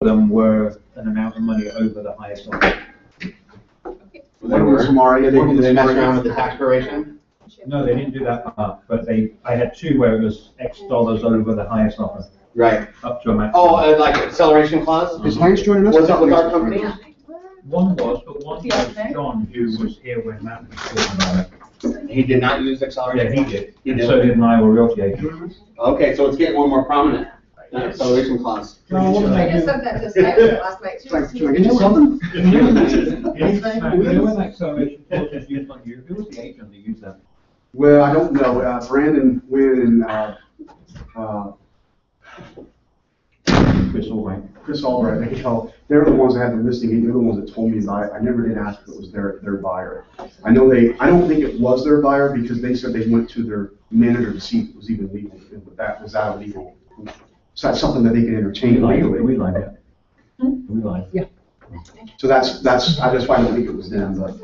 them were an amount of money over the highest offer. One was from our, Did they mess around with the tax proration? No, they didn't do that part, but I had two where it was X dollars over the highest offer, Right. up to a maximum. Oh, like acceleration clause? Is Heinz joining us? Was that with our company? One was, but one was John, who was here when Matt was talking about it. He did not use Yeah, acceleration? he did, He and did. so did my realty agent. Okay, so it's getting one more prominent, that acceleration clause. No, what I just said that to Skyler last night too. Can I get you something? You know when acceleration clause is used on you, who was the agent that used that? Well, I don't know. Brandon, Wynn, and Chris Albright. Chris Albright, they tell, they're the ones that had the listing. They're the ones that told me about it. I never did ask if it was their buyer. I know I don't think it was their buyer because they said they went to their manager to see if it was even legal. But that was out illegal. So that's something that they can entertain legally. We like it. We like it. Yeah. So that's why I don't think it was them, but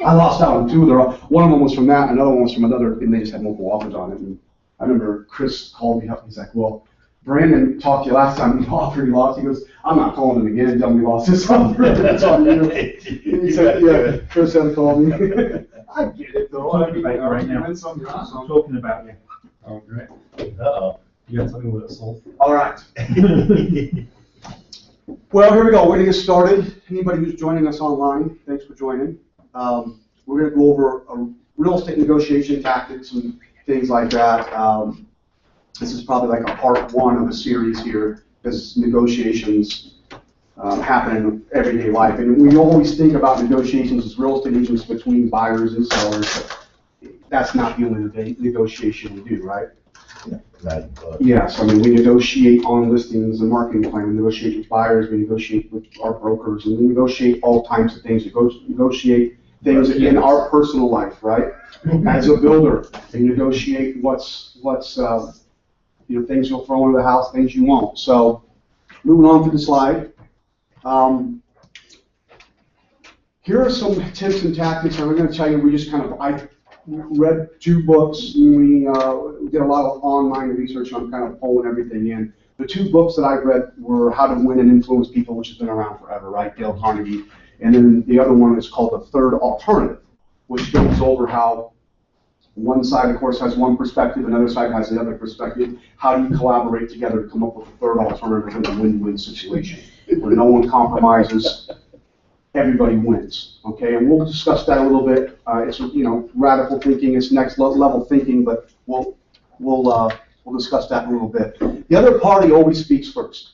I lost out on two of their, one of them was from that, another one was from another, and they just had multiple offers on it. And I remember Chris called me up, he's like, well, Brandon talked to you last time, he offered, he lost. He goes, I'm not calling him again and tell him he lost his offer. That's on you. He said, yeah, Chris had to call me. I get it though. I'm talking about you right now. Win some, lose I'm some. talking about you. Oh, great. Uh-oh. You got something with a soul? All right. Well, here we go. We're going to get started. Anybody who's joining us online, thanks for joining. We're going to go over real estate negotiation tactics and things like that. This is probably like a part one of a series here, because negotiations happen in everyday life. And we always think about negotiations as real estate agents between buyers and sellers, but that's not the only negotiation we do, right? Yes, I mean, we negotiate on listings and marketing plan, we negotiate with buyers, we negotiate with our brokers, and we negotiate all types of things. We negotiate things in our personal life, right? As a builder, we negotiate what's things you'll throw into the house, things you won't. So, moving on to the slide. Here are some tips and tactics. I'm going to tell you, I read 2 books, and we did a lot of online research, and I'm kind of pulling everything in. The 2 books that I read were How to Win and Influence People, which has been around forever, right? Dale Carnegie. And then the other one is called The Third Alternative, which goes over how one side, of course, has one perspective, another side has the other perspective. How do you collaborate together to come up with a third alternative in a win-win situation where no one compromises, everybody wins, okay? And we'll discuss that a little bit. It's radical thinking, it's next level thinking, but we'll discuss that in a little bit. The other party always speaks first.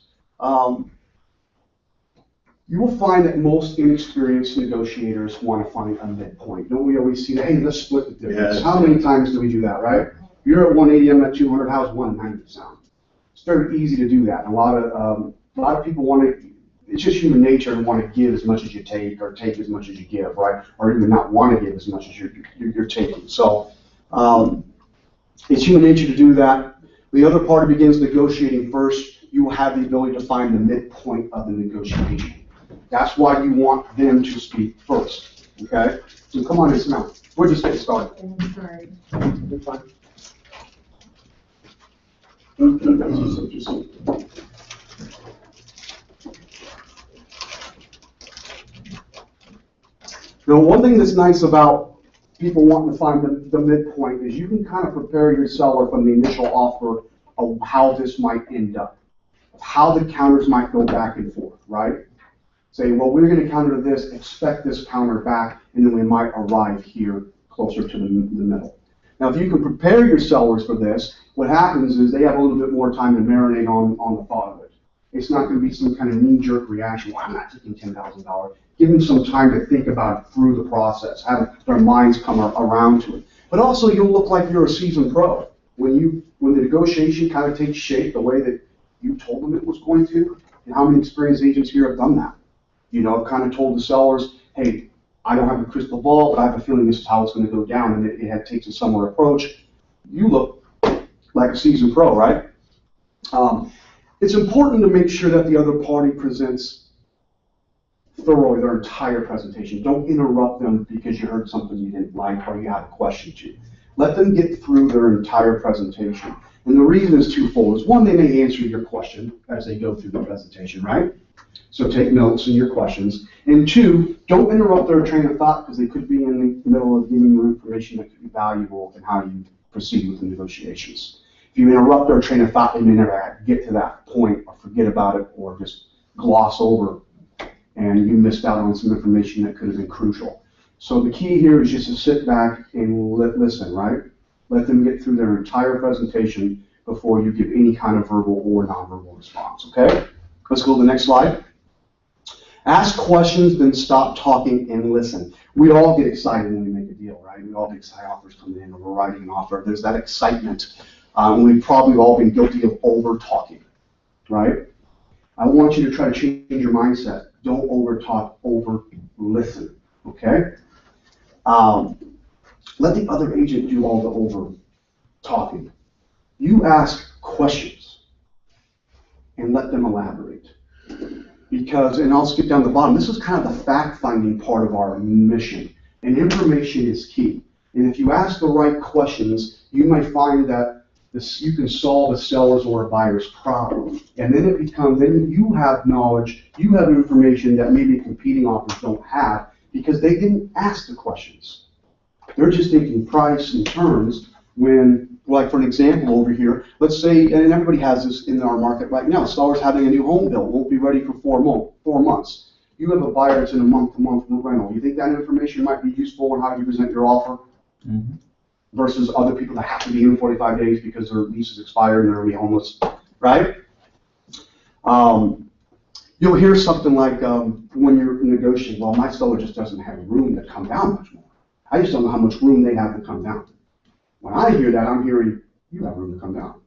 You will find that most inexperienced negotiators want to find a midpoint. Don't we always see that? Hey, let's split the difference. Yes. How many times do we do that, right? You're at 180, I'm at 200. How's 190 sound? It's very easy to do that. And a lot of people want to. It's just human nature to want to give as much as you take, or take as much as you give, right? Or even not want to give as much as you're taking. So it's human nature to do that. The other party begins negotiating first. You will have the ability to find the midpoint of the negotiation. That's why you want them to speak first, okay? So come on, it's now. We're just getting started. I'm sorry. You're fine. Now, one thing that's nice about people wanting to find the midpoint is you can kind of prepare your seller from the initial offer of how this might end up, how the counters might go back and forth, right? Say, well, we're going to counter this, expect this counter back, and then we might arrive here closer to the middle. Now, if you can prepare your sellers for this, what happens is they have a little bit more time to marinate on the thought of it. It's not going to be some kind of knee-jerk reaction, well, I'm not taking $10,000. Give them some time to think about it through the process, have their minds come around to it. But also, you'll look like you're a seasoned pro. When the negotiation kind of takes shape the way that you told them it was going to, and how many experienced agents here have done that? Kind of told the sellers, hey, I don't have a crystal ball, but I have a feeling this is how it's going to go down, and it takes a similar approach. You look like a seasoned pro, right? It's important to make sure that the other party presents thoroughly their entire presentation. Don't interrupt them because you heard something you didn't like or you have a question to. Let them get through their entire presentation. And the reason is twofold. Is one, they may answer your question as they go through the presentation, right? So take notes in your questions. And two, don't interrupt their train of thought because they could be in the middle of giving you information that could be valuable in how you proceed with the negotiations. If you interrupt their train of thought, they may never get to that point or forget about it or just gloss over, and you missed out on some information that could have been crucial. So the key here is just to sit back and listen, right? Let them get through their entire presentation before you give any kind of verbal or nonverbal response, okay? Let's go to the next slide. Ask questions, then stop talking and listen. We all get excited when we make a deal, right? We all get excited offers coming in or we're writing an offer. There's that excitement. We've probably all been guilty of over-talking, right? I want you to try to change your mindset. Don't over-talk, over-listen, okay? Let the other agent do all the over-talking. You ask questions and let them elaborate. Because, and I'll skip down the bottom, this is kind of the fact-finding part of our mission. And information is key. And if you ask the right questions, you might find that you can solve a seller's or a buyer's problem. And then it becomes, then you have knowledge, you have information that maybe competing offers don't have because they didn't ask the questions. They're just thinking price and terms when, like for an example over here, let's say, and everybody has this in our market right now, seller's having a new home built, won't be ready for 4 months. You have a buyer that's in a month-to-month rental. You think that information might be useful in how you present your offer? Mm-hmm. Versus other people that have to be in 45 days because their lease is expired and they're going to be homeless, right? You'll hear something like when you're negotiating, well, my seller just doesn't have room to come down much more. I just don't know how much room they have to come down. When I hear that, I'm hearing, you have room to come down,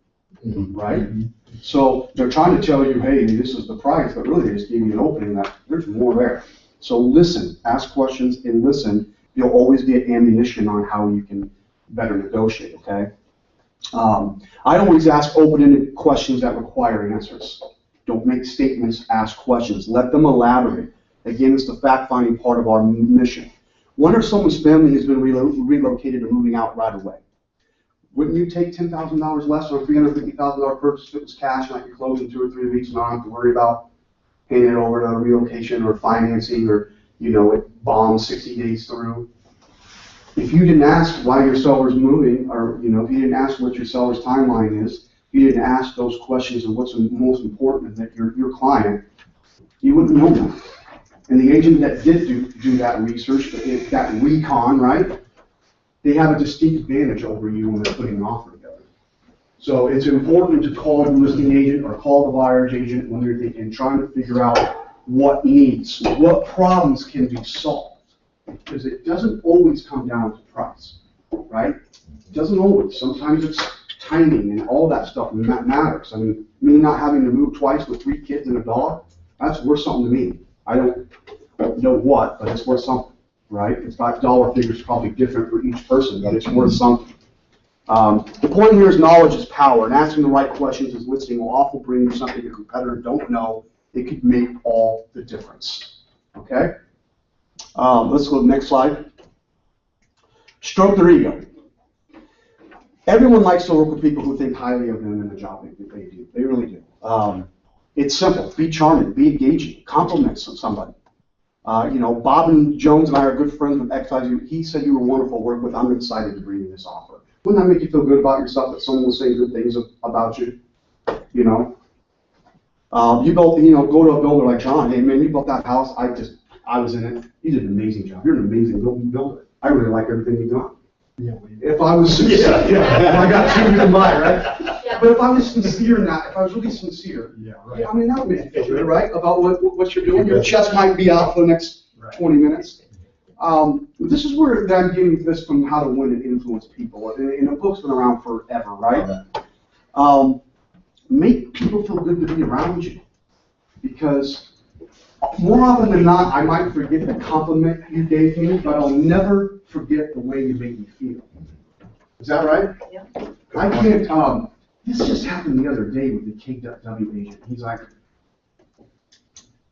right? Mm-hmm. So they're trying to tell you, hey, this is the price, but really they just gave you an opening that there's more there. So listen, ask questions and listen. You'll always get ammunition on how you can better negotiate, okay? I always ask open-ended questions that require answers. Don't make statements, ask questions. Let them elaborate. Again, it's the fact-finding part of our mission. When if someone's family has been relocated or moving out right away? Wouldn't you take $10,000 less on a $350,000 purchase if it was cash and I could close in 2 or 3 weeks and not have to worry about handing it over to a relocation or financing or, you know, it bombs 60 days through? If you didn't ask why your seller's moving, or you know, if you didn't ask what your seller's timeline is, if you didn't ask those questions and what's most important that your client, you wouldn't know that. And the agent that did do that research, that recon, right? They have a distinct advantage over you when they're putting an offer together. So it's important to call the listing agent or call the buyer's agent when they're thinking, trying to figure out what needs, what problems can be solved. Because it doesn't always come down to price, right? It doesn't always. Sometimes it's timing and all that stuff and that matters. I mean, me not having to move twice with 3 kids and a dog, that's worth something to me. I don't know what, but it's worth something, right? It's $5 figures probably different for each person, but it's worth something. The point here is knowledge is power, and asking the right questions is listening will often bring you something your competitor don't know. It could make all the difference, okay? Let's go to the next slide. Stroke their ego. Everyone likes to work with people who think highly of them in the job they do. They really do. It's simple. Be charming. Be engaging. Compliment somebody. You know, Bob and Jones and I are good friends with XYZ. He said you were wonderful to work with. I'm excited to bring you this offer. Wouldn't that make you feel good about yourself that someone was saying good things about you? You know? You built, you know, go to a builder like John. Hey, man, you built that house. I was in it. You did an amazing job. You're an amazing builder. I really like everything you've done. Yeah. If I was sincere, I got 2 you can buy, right? Yeah. But if I was sincere in that, if I was really sincere, right. I mean, that would make you feel good, right? About what you're doing. Your chest might be out for the next 20 minutes. This is where I'm getting this from How to Win and Influence People. And the book's been around forever, right? Make people feel good to be around you. Because more often than not, I might forget the compliment you gave me, but I'll never forget the way you made me feel. Is that right? Yeah. I can't, this just happened the other day with the KW agent. He's like,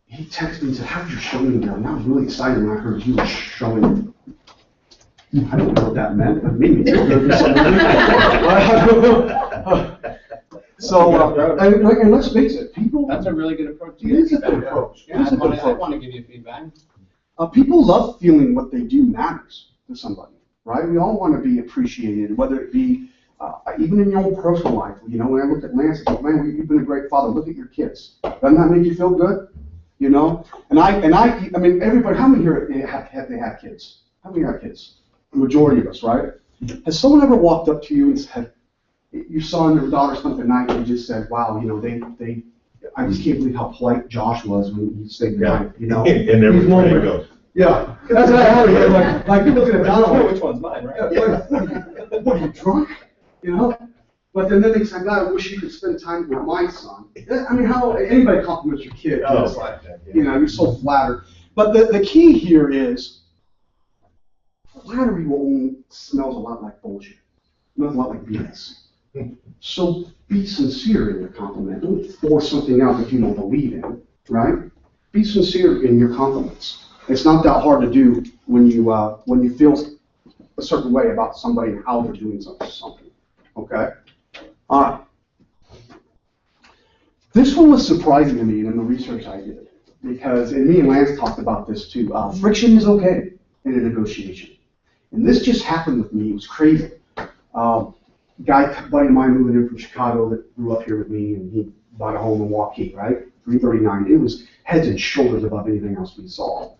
he texted me and said, how's your showing go? And I was really excited when I heard you were showing. I don't know what that meant, but maybe it's good. So, and let's face it, people, That's a really good approach to it get is a good feedback. approach. It Yeah, is a good I approach. want to give you feedback. People love feeling what they do matters to somebody, right? We all want to be appreciated, whether it be even in your own personal life. You know, when I look at Lance, I thought, man, you've been a great father. Look at your kids. Doesn't that make you feel good? You know, and I mean, everybody. How many here have they had kids? How many have kids? The majority of us, right? Has someone ever walked up to you and said, your son or daughter spent the night and just said, wow, you know, I just can't believe how polite Josh was when he stayed the night, you know? And everywhere you go. Yeah, that's what I heard. Yeah, like people looking at Donald. Which one's mine, right? What, are you drunk? You know? But then they say, God, I wish you could spend time with my son. I mean, how anybody compliments your kid? Oh, It's like, you know, you're so flattered. But the key here is flattery smells a lot like bullshit. Smells a lot like BS. So be sincere in your compliment. Don't force something out that you don't believe in, right? Be sincere in your compliments. It's not that hard to do when you feel a certain way about somebody and how they're doing something. Okay? All right. This one was surprising to me in the research I did because, and me and Lance talked about this too. Friction is okay in a negotiation, and this just happened with me. It was crazy. Buddy of mine moving in from Chicago that grew up here with me, and he bought a home in Waukee, right? 339. It was heads and shoulders above anything else we saw.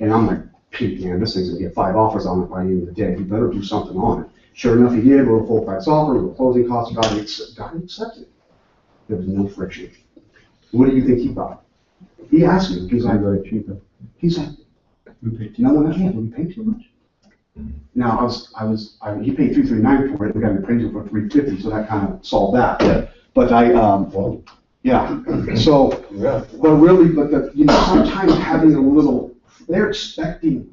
And I'm like, Pete, man, this thing's gonna get 5 offers on it by the end of the day. You better do something on it. Sure enough, he did. Wrote a full price offer with closing costs. Got it accepted. There was no friction. What do you think he thought? He asked me. He's like, very cheap. He's like, no one else. We paid too much. Now he paid $339 for it. We got an appraisal for $350, so that kind of solved that. Yeah. But yeah. So, you know, sometimes having a little, they're expecting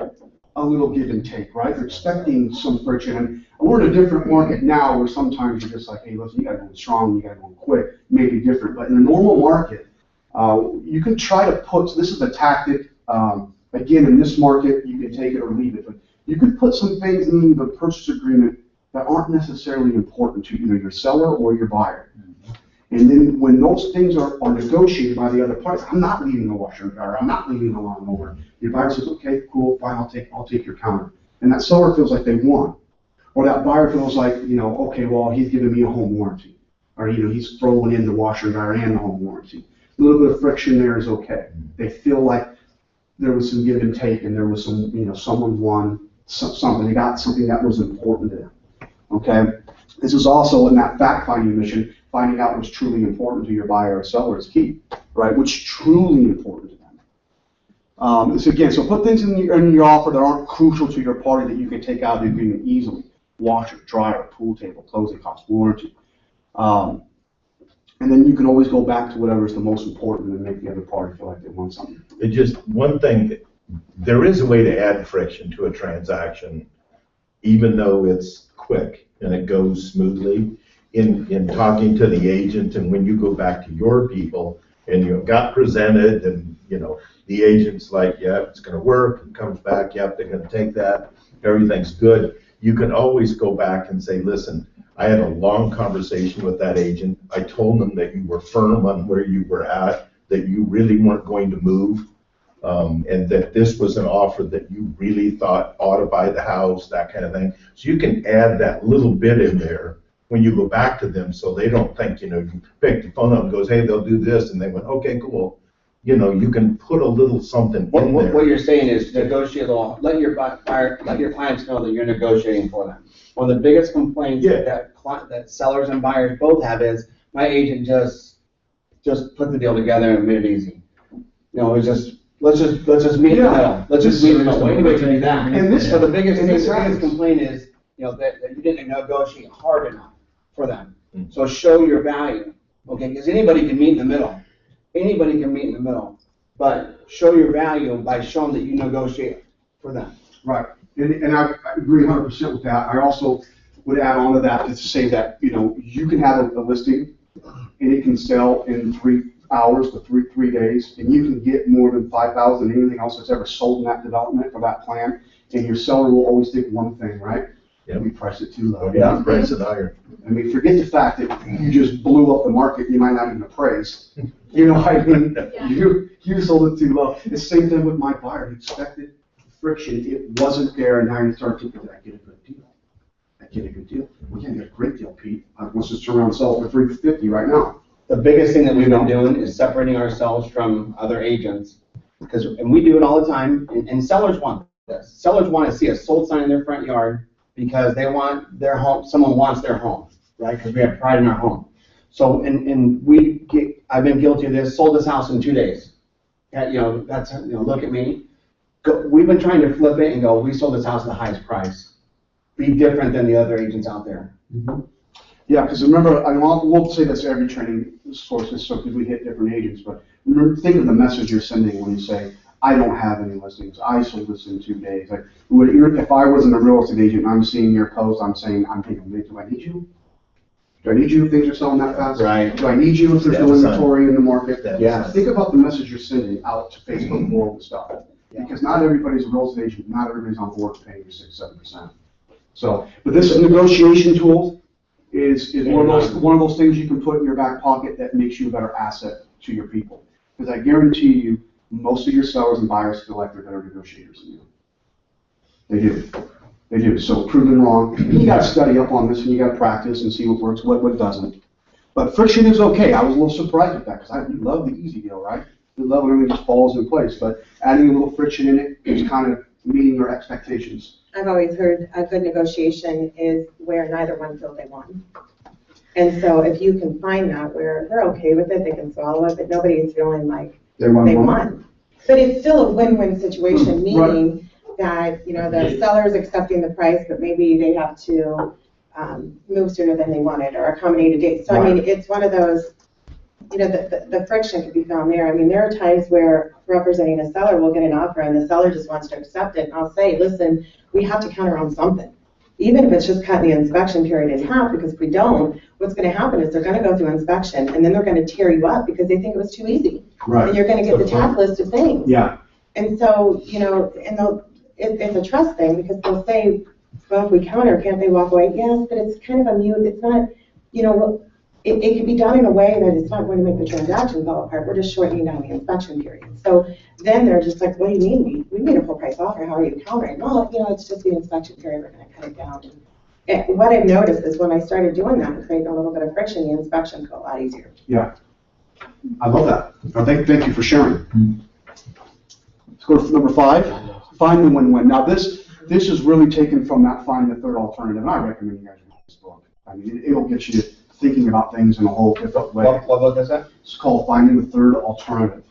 a little give and take, right? They're expecting some friction. And we're in a different market now where sometimes you're just like, hey, listen, you got to go strong, you got to go quick, maybe different. But in a normal market, you can try to put. So this is a tactic. Again, in this market, you can take it or leave it. But you could put some things in the purchase agreement that aren't necessarily important to either your seller or your buyer. And then when those things are negotiated by the other parties, I'm not leaving the washer and dryer, I'm not leaving the lawnmower. Your buyer says, okay, cool, fine, I'll take your counter. And that seller feels like they won. Or that buyer feels like, you know, okay, well, he's giving me a home warranty. Or, you know, he's throwing in the washer and dryer and the home warranty. A little bit of friction there is okay. They feel like there was some give and take and there was some, you know, someone won something. They got something that was important to them. Okay? This is also in that fact-finding mission, finding out what's truly important to your buyer or seller is key, right? What's truly important to them. So put things in your offer that aren't crucial to your party that you can take out of the agreement easily. Washer, dryer, pool table, closing costs, warranty. And then you can always go back to whatever is the most important and make the other party feel like they want something. It just, one thing, there is a way to add friction to a transaction, even though it's quick and it goes smoothly. In talking to the agent, and when you go back to your people and you got presented and, you know, the agent's like, yeah, it's going to work, and comes back, yep, they're going to take that, everything's good. You can always go back and say, listen, I had a long conversation with that agent. I told them that you were firm on where you were at, that you really weren't going to move, and that this was an offer that you really thought ought to buy the house, that kind of thing. So you can add that little bit in there when you go back to them, so they don't think, you know, you pick the phone up and goes, hey, they'll do this, and they went, okay, cool. You know, you can put a little something in there. What you're saying is negotiate law. Let your clients know that you're negotiating for them. One of the biggest complaints that sellers and buyers both have is my agent just put the deal together and made it easy. You know, it's just let's just meet in the middle. Let's just meet in the middle. Anybody can do that. So the biggest complaint is, you know, that you didn't negotiate hard enough for them. So show your value, okay? Because anybody can meet in the middle. Anybody can meet in the middle, but show your value by showing that you negotiate for them. Right, and I agree 100% with that. I also would add on to that to say that, you know, you can have a listing and it can sell in 3 hours to three days, and you can get more than 5,000 than anything else that's ever sold in that development for that plan, and your seller will always think one thing, right? Yep. We priced it too low. Yeah, price it higher. I mean, forget the fact that you just blew up the market, you might not even appraise. You know what I mean? You sold it too low. The same thing with my buyer, he expected friction, it wasn't there, and now you start thinking, did I get a good deal? I get a good deal? Well, yeah, you got a great deal, Pete. Let's just turn around and sell it for $350 right now. The biggest thing that we've been doing is separating ourselves from other agents, and we do it all the time, and sellers want this. Sellers want to see a sold sign in their front yard because they want their home, someone wants their home, right? Because we have pride in our home. So, I've been guilty of this, sold this house in 2 days. Look at me. We've been trying to flip it and go, we sold this house at the highest price. Be different than the other agents out there. Mm-hmm. Yeah, because remember, we'll say this every training sources, so because we hit different agents, but remember, think of the message you're sending when you say, I don't have any listings, I sold this in 2 days. Like, if I wasn't a real estate agent and I'm seeing your post, I'm saying, I'm thinking, do I need you? Do I need you if things are selling that fast? Right. Do I need you if there's no inventory in the market? Yeah. Think about the message you're sending out to Facebook world and stuff. Yeah. Because not everybody's a real estate agent, not everybody's on board paying you 6-7%. So, but this negotiation tool is one of those things you can put in your back pocket that makes you a better asset to your people. Because I guarantee you, most of your sellers and buyers feel like they're better negotiators than you. They do. They do. So prove them wrong. You got to study up on this and you got to practice and see what works, what doesn't. But friction is okay. I was a little surprised with that because we love the easy deal, right? We love when everything just falls in place. But adding a little friction in it is kind of meeting their expectations. I've always heard a good negotiation is where neither one feels they won. And so if you can find that where they're okay with it, they can swallow it, but nobody's feeling like they won. But it's still a win-win situation, meaning that, the seller's accepting the price, but maybe they have to move sooner than they wanted or accommodate a date. So, I mean, it's one of those, the friction could be found there. I mean, there are times where representing a seller will get an offer and the seller just wants to accept it. And I'll say, listen, we have to counter on something. Even if it's just cutting the inspection period in half, because if we don't, what's going to happen is they're going to go through inspection and then they're going to tear you up because they think it was too easy. Right. And you're going to get the task list of things. Yeah. And so, it's a trust thing because they'll say, well, if we counter, can't they walk away? Yes, but it's kind of a mute. It's not, it can be done in a way that it's not going to make the transaction fall apart. We're just shortening down the inspection period. So then they're just like, what do you mean? We made a full price offer. How are you countering? Well, it's just the inspection period. We're going to cut it down. And what I've noticed is when I started doing that and creating a little bit of friction, the inspection got a lot easier. Yeah. I love that. Thank you for sharing. Let's go to number 5. Find the win-win. Now this is really taken from that Find the Third Alternative, and I recommend you guys read this book. I mean, it'll get you thinking about things in a whole different way. What book is that? It's called Finding the Third Alternative.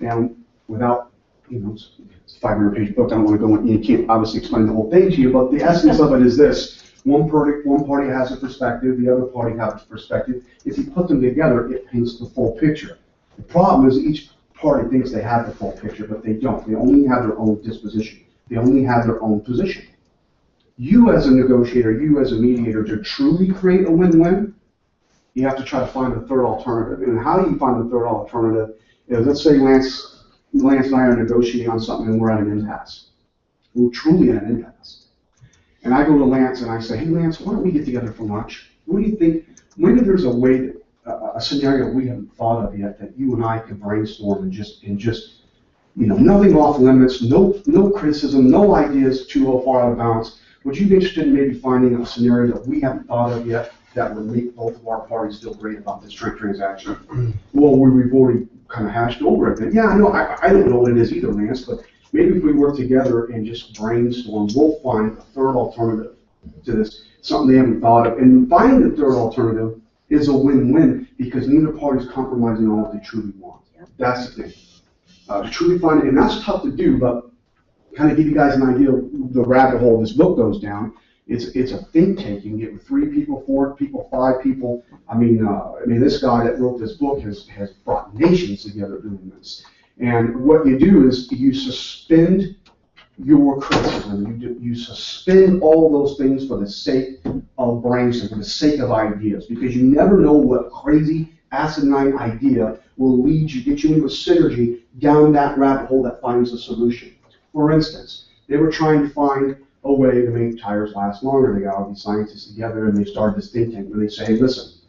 And without, it's a 500-page book, I don't want to go in, you can't obviously explain the whole thing to you, but the essence of it is this. One party has a perspective, the other party has a perspective. If you put them together, it paints the full picture. The problem is each party thinks they have the full picture, but they don't. They only have their own disposition. They only have their own position. You as a negotiator, you as a mediator, to truly create a win-win, you have to try to find a third alternative. And how you find the third alternative is, let's say Lance and I are negotiating on something and we're at an impasse. We're truly at an impasse. And I go to Lance and I say, hey Lance, why don't we get together for lunch? What do you think, maybe there's a way, a scenario we haven't thought of yet that you and I can brainstorm and just nothing off limits, no criticism, no ideas too far out of bounds. Would you be interested in maybe finding a scenario that we haven't thought of yet that would make both of our parties feel great about this transaction? Well, we've already kind of hashed over it. Yeah, I know, I don't know what it is either, Lance, but maybe if we work together and just brainstorm, we'll find a third alternative to this, something they haven't thought of. And finding the third alternative is a win-win because neither party's compromising on what they truly want. Yep. That's the thing. To truly find it, and that's tough to do, but kind of give you guys an idea of the rabbit hole this book goes down. It's a think tank. You can get with 3 people, 4 people, 5 people. I mean, this guy that wrote this book has brought nations together doing this. And what you do is you suspend your criticism. You suspend all those things for the sake of brainstorming, for the sake of ideas, because you never know what crazy asinine idea will lead you, get you into a synergy down that rabbit hole that finds a solution. For instance, they were trying to find a way to make tires last longer. They got all these scientists together and they started this think tank where they say, hey, listen,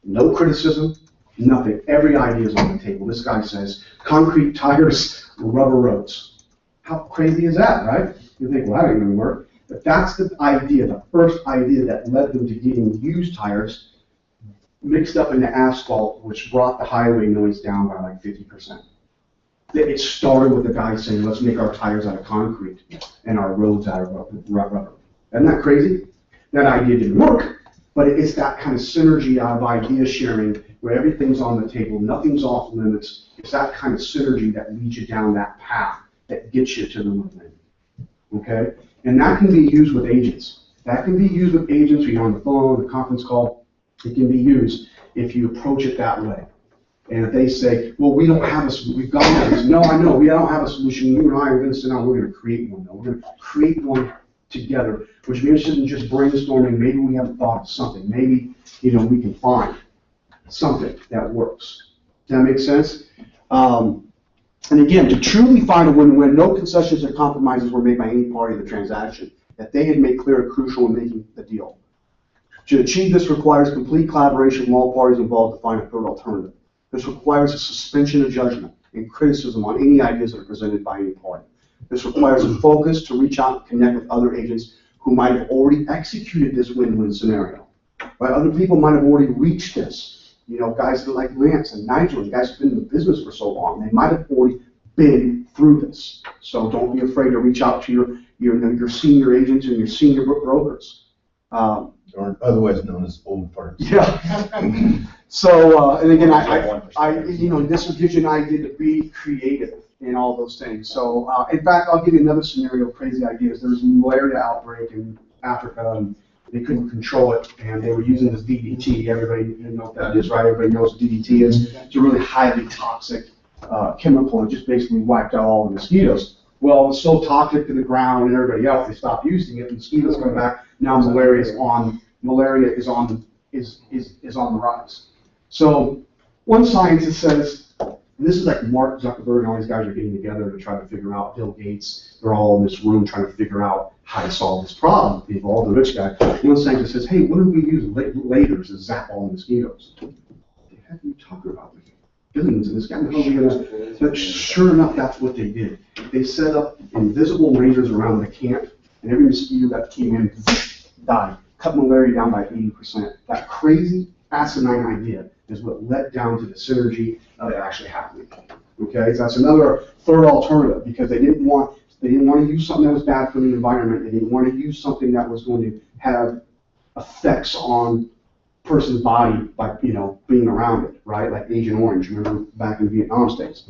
no criticism, nothing. Every idea is on the table. This guy says, concrete tires, rubber roads. How crazy is that, right? You think, well, that ain't gonna work. But that's the idea, the first idea that led them to getting used tires mixed up into asphalt, which brought the highway noise down by like 50%. It started with the guy saying, let's make our tires out of concrete and our roads out of rubber. Isn't that crazy? That idea didn't work, but it's that kind of synergy out of idea sharing where everything's on the table, nothing's off limits. It's that kind of synergy that leads you down that path that gets you to the movement. Okay? And that can be used with agents. That can be used with agents when you're on the phone, a conference call. It can be used if you approach it that way. And if they say, well, we don't have a solution, we've got this. No, I know, we don't have a solution. You and I are going to sit down, we're going to create one. Though. We're going to create one together, which means it isn't just brainstorming. Maybe we haven't thought of something. Maybe, we can find something that works. Does that make sense? And again, to truly find a win-win, no concessions or compromises were made by any party of the transaction that they had made clear and crucial in making the deal. To achieve this requires complete collaboration from all parties involved to find a third alternative. This requires a suspension of judgment and criticism on any ideas that are presented by any party. This requires a focus to reach out and connect with other agents who might have already executed this win-win scenario. Right? Other people might have already reached this. Guys like Lance and Nigel, guys who've been in the business for so long, they might have already been through this. So don't be afraid to reach out to your senior agents and your senior brokers. Or otherwise known as old farts. Yeah. So, and again, this will give you an idea to be creative in all those things. So, in fact, I'll give you another scenario of crazy ideas. There was a malaria outbreak in Africa, and they couldn't control it, and they were using this DDT. Everybody knows what that is, right? Everybody knows what DDT is. It's a really highly toxic chemical, and just basically wiped out all the mosquitoes. Well, it's so toxic to the ground and everybody else, they stopped using it. The mosquitoes come back. Now malaria is on the rise. So one scientist says, and this is like Mark Zuckerberg and all these guys are getting together to try to figure out, Bill Gates, they're all in this room trying to figure out how to solve this problem. People, all the rich guy. One scientist says, hey, what if we use lasers to zap all the mosquitoes? What the heck are you talking about? Billions in this guy. But sure enough, that's what they did. They set up invisible lasers around the camp, and every mosquito that came in died. Cut malaria down by 80%. That crazy, asinine idea is what led down to the synergy of it actually happening. Okay, so that's another third alternative because they didn't want to use something that was bad for the environment. They didn't want to use something that was going to have effects on person's body by being around it, right? Like Agent Orange, remember back in the Vietnam states.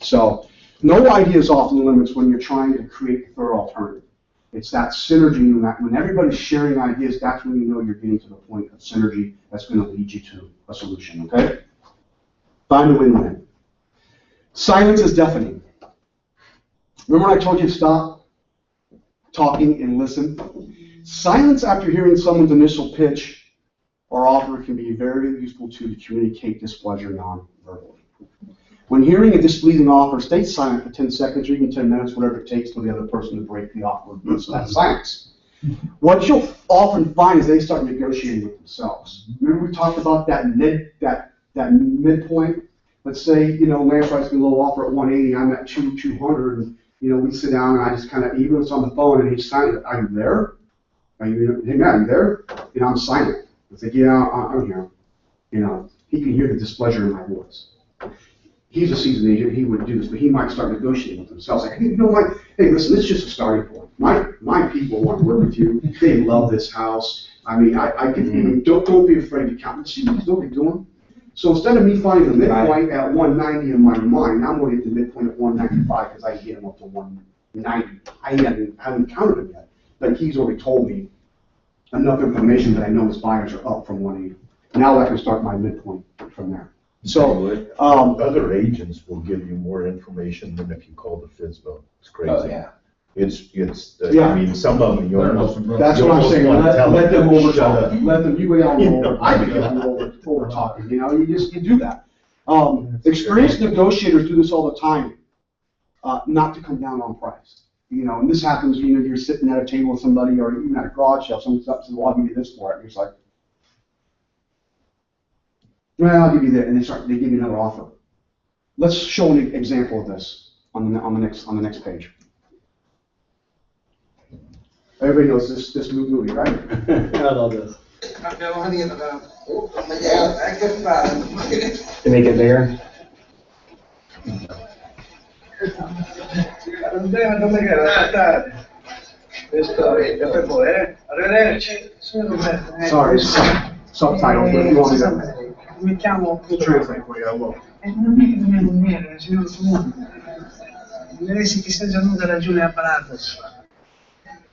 So no idea is off the limits when you're trying to create a third alternative. It's that synergy, and that when everybody's sharing ideas, that's when you know you're getting to the point of synergy that's going to lead you to a solution, okay? Find a win-win. Silence is deafening. Remember when I told you to stop talking and listen? Silence after hearing someone's initial pitch or offer can be a very useful tool to communicate displeasure non-verbally. When hearing a displeasing offer, stay silent for 10 seconds or even 10 minutes, whatever it takes for the other person to break the offer. So that's silence. What you'll often find is they start negotiating with themselves. Remember we talked about that midpoint? Let's say, Lance writes me a little offer at 180, I'm at 200, and we sit down and I just kind of, even if it's on the phone and he's silent, are you there? Hey man, are you there? I'm silent. It's like, yeah, I'm here. He can hear the displeasure in my voice. He's a seasoned agent, he wouldn't do this, but he might start negotiating with himself. Like, what? Hey, listen, it's just a starting point. My people want to work with you. They love this house. I mean, I can, don't be afraid to count. See what he's doing? So instead of me finding the midpoint at 190 in my mind, I'm going to hit the midpoint at 195 because I can get him up to 190. I haven't counted him yet, but he's already told me enough information that I know his buyers are up from 180. Now I can start my midpoint from there. So other agents will give you more information than if you call the FSBO. It's crazy. Oh, yeah. I mean, some of them you almost. That's what I'm saying. Let them over talk. Up. Let them. You all over. I can get them over talking. You do that. Experienced negotiators do this all the time. Not to come down on price. You know, and this happens, you know, you're sitting at a table with somebody or even at a garage sale, someone's up and says, well, I'll give you this for it. And you're just like, well, I'll give you that. And they give you another offer. Let's show an example of this on the next page. Everybody knows this movie, right? I love this. To make it bigger? Sorry, subtitles, but if you want me to translate for you, I will. Non è che dobbiamo dire, signor Comune. Merece che sia giunta ragione a Palatos.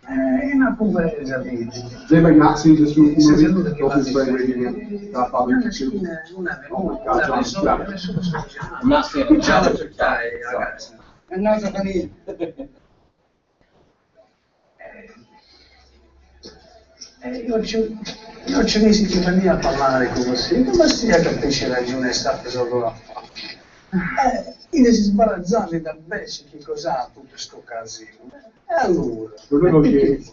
Una pure esattamente. Has anybody not seen this movie? Go through Fred Reagan, Godfather 2. Oh my God, John, stop it. I'm not saying. Ragazzi. È nata famiglia. Io ci visiti famiglia a parlare con voi, come sia capisce ragione sta solo la fa. Io si sbarazzati da besci che cos'ha tutto sto casino. E allora? Believe it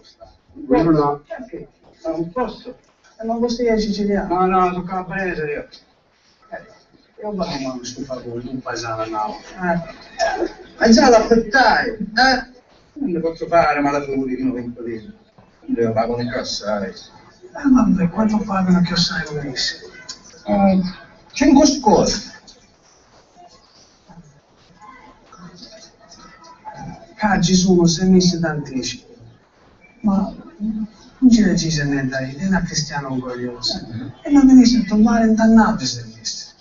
or not. Non posso. Non posso dire siciliano. No, sono calabrese io. Io vado a questo favore, non paesano no. Ma già l'aspettai, Non ne posso fare malaturi, non vengo lì. Devo pagare un cassare. Vabbè, quanto pagano che sai come disse? 5 scuse. Caggi sono se messi d'anticipo. Ma non ci decise niente, è una cristiana orgogliosa. E non venisse a tomare intannato se messi.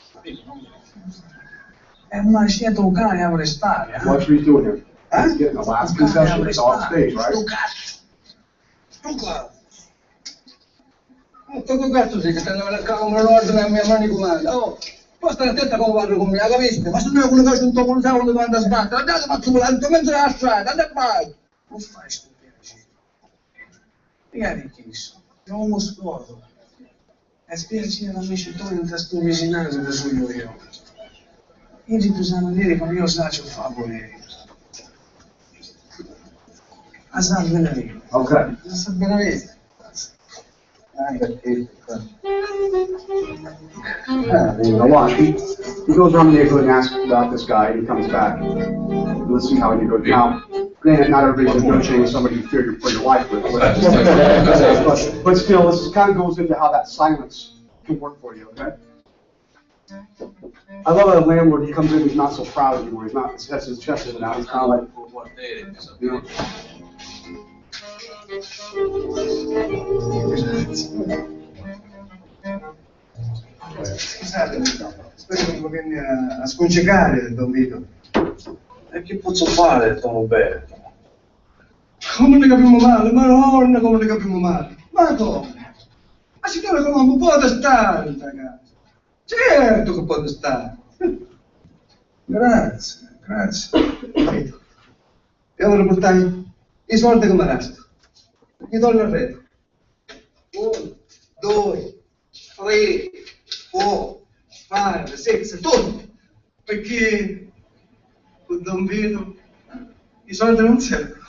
E ma c'è tu cane a restare. Watch me do it. He's getting the last concession. It's off stage, right? Tutto cazzo sì, che stanno come l'ordine a mia mano di comando. Oh, poi stai attenta come parlo con me, capisci? Ma se noi con le cose un po' non sappiamo dove andare a sbattere, andate a volante, mentre la strada, andate a fare. Non fai sto piacere. Magari chiesto, non uno scordo. E spiace la mia città in questo vicinato da solo io. Io ti sanno dire come io saccio favore. A San Benedetto. Okay. A San Benedetto. Now watch. He goes around the neighborhood and asks about this guy, and he comes back. Let's see how he goes. Now, granted, not everybody's negotiating with somebody you fear for your life with, but still, this kind of goes into how that silence can work for you. Okay. I love how the landlord, he comes in, he's not so proud anymore. He's not, that's his chest is out. He's kind of like, you know. Scusate, spero che non vieni a scongiacare, Don Vito. E che posso fare, Don Roberto? Come ne capiamo male? Ma non come ne capiamo male? Ma come? Ma signore, come non può stare in casa? Certo che può stare. Grazie, grazie. E ora portai i soldi che mi restano. Gli do il resto. 1, 2, 3, 4, 5, 6, tutti. Perché con Don Vito i soldi non servono.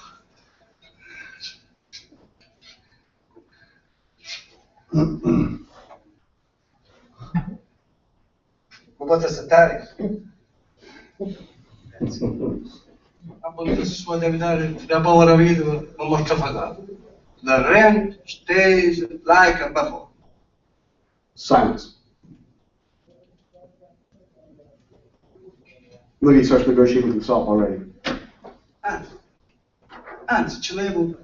Lo potete aspettare? A volte si può evitare da povera vedova, ma molto pagato. The rent stays like before. Silence. Look, he starts negotiating with himself already. Anzi, ce l'avevo.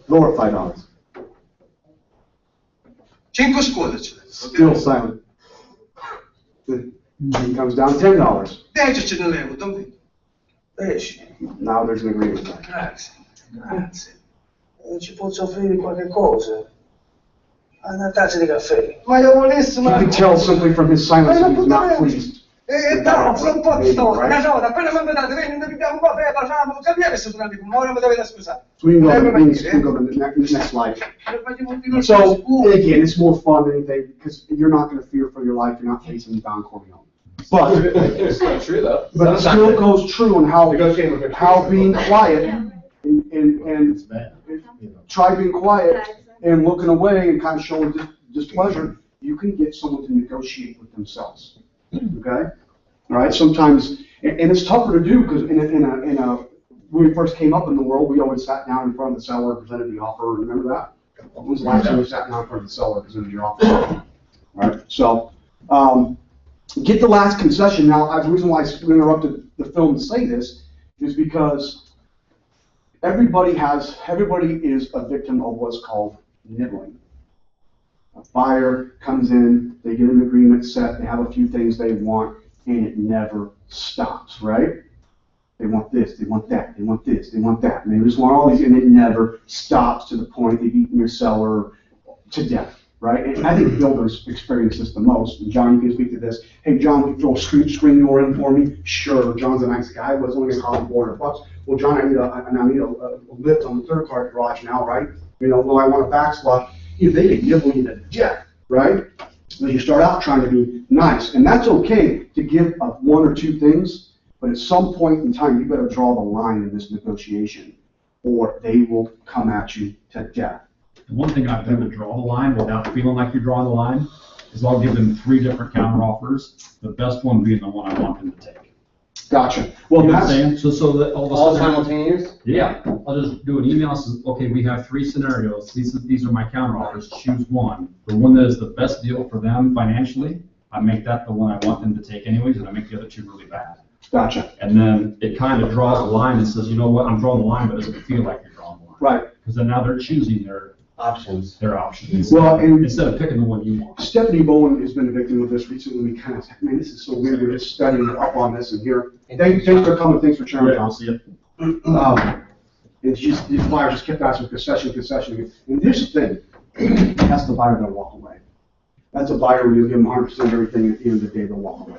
Lower $5. 5 scuse ce l'avevo. Still silent. He comes down $10. 10 ce l'avevo, Don Vito. 10. Now there's an agreement. Grazie, grazie. Ci posso offrire qualche cosa? Una tazza di caffè. Ma io volessi, You can tell simply from his silence that he's not pleased. No, non posso, una cosa, appena mi vedete, vieni, ne pigliamo un caffè, facciamo, non capiamo se sono amico, ma ora mi dovete scusare. So we can go to the next slide. So again, it's more fun than anything because you're not going to fear for your life. You're not facing Don Corleone. But It's not true though. but it still goes true on how being quiet and and It's bad, you know. try being quiet and looking away and kind of showing displeasure, you can get someone to negotiate with themselves. Okay? All right? Sometimes, and it's tougher to do because when we first came up in the world, we always sat down in front of the seller and presented the offer. Remember that? When was the last time you sat down in front of the seller and presented your offer? All right? So, get the last concession. Now, the reason why I interrupted the film to say this is because everybody is a victim of what's called nibbling. A buyer comes in, they get an agreement set, they have a few things they want, and it never stops, right? They want this, they want that, they want this, they want that, and they just want all these, and it never stops to the point they've eaten your seller to death, right? And I think builders experience this the most. And John, you can speak to this. Hey, John, can you throw a screen door in for me? Sure. John's a nice guy. Well, it's only going to cost $400. Well, John, I need a lift on the third car garage now, right? You know, well, I want a backsplash. They can nibble you to death, right? So you start out trying to be nice, and that's okay to give up one or two things, but at some point in time, you better draw the line in this negotiation, or they will come at you to death. One thing I've done to draw the line without feeling like you're drawing the line is I'll give them 3 different counter offers, the best one being the one I want them to take. Gotcha. Well, You know what I'm that's, saying? So that all of a All sudden. simultaneous? Yeah, I'll just do an email, says, okay, we have 3 scenarios, these are my counter offers, choose one. The one that is the best deal for them financially, I make that the one I want them to take anyways, and I make the other 2 really bad. gotcha. And then it kind of draws a line and says, you know what, I'm drawing the line, but it doesn't feel like you're drawing the line. Right. Because then now they're choosing their Options. options. Well, and Instead of picking the one you want. Stephanie Bowen has been a victim of this recently. We kind of, man, this is so weird. We're just studying up on this and here. Thanks for coming. Thanks for sharing, John. See it. And these buyers just kept asking concession. And here's the thing. That's the buyer that'll walk away. That's a buyer where you give them 100% of everything, at the end of the day, they'll walk away.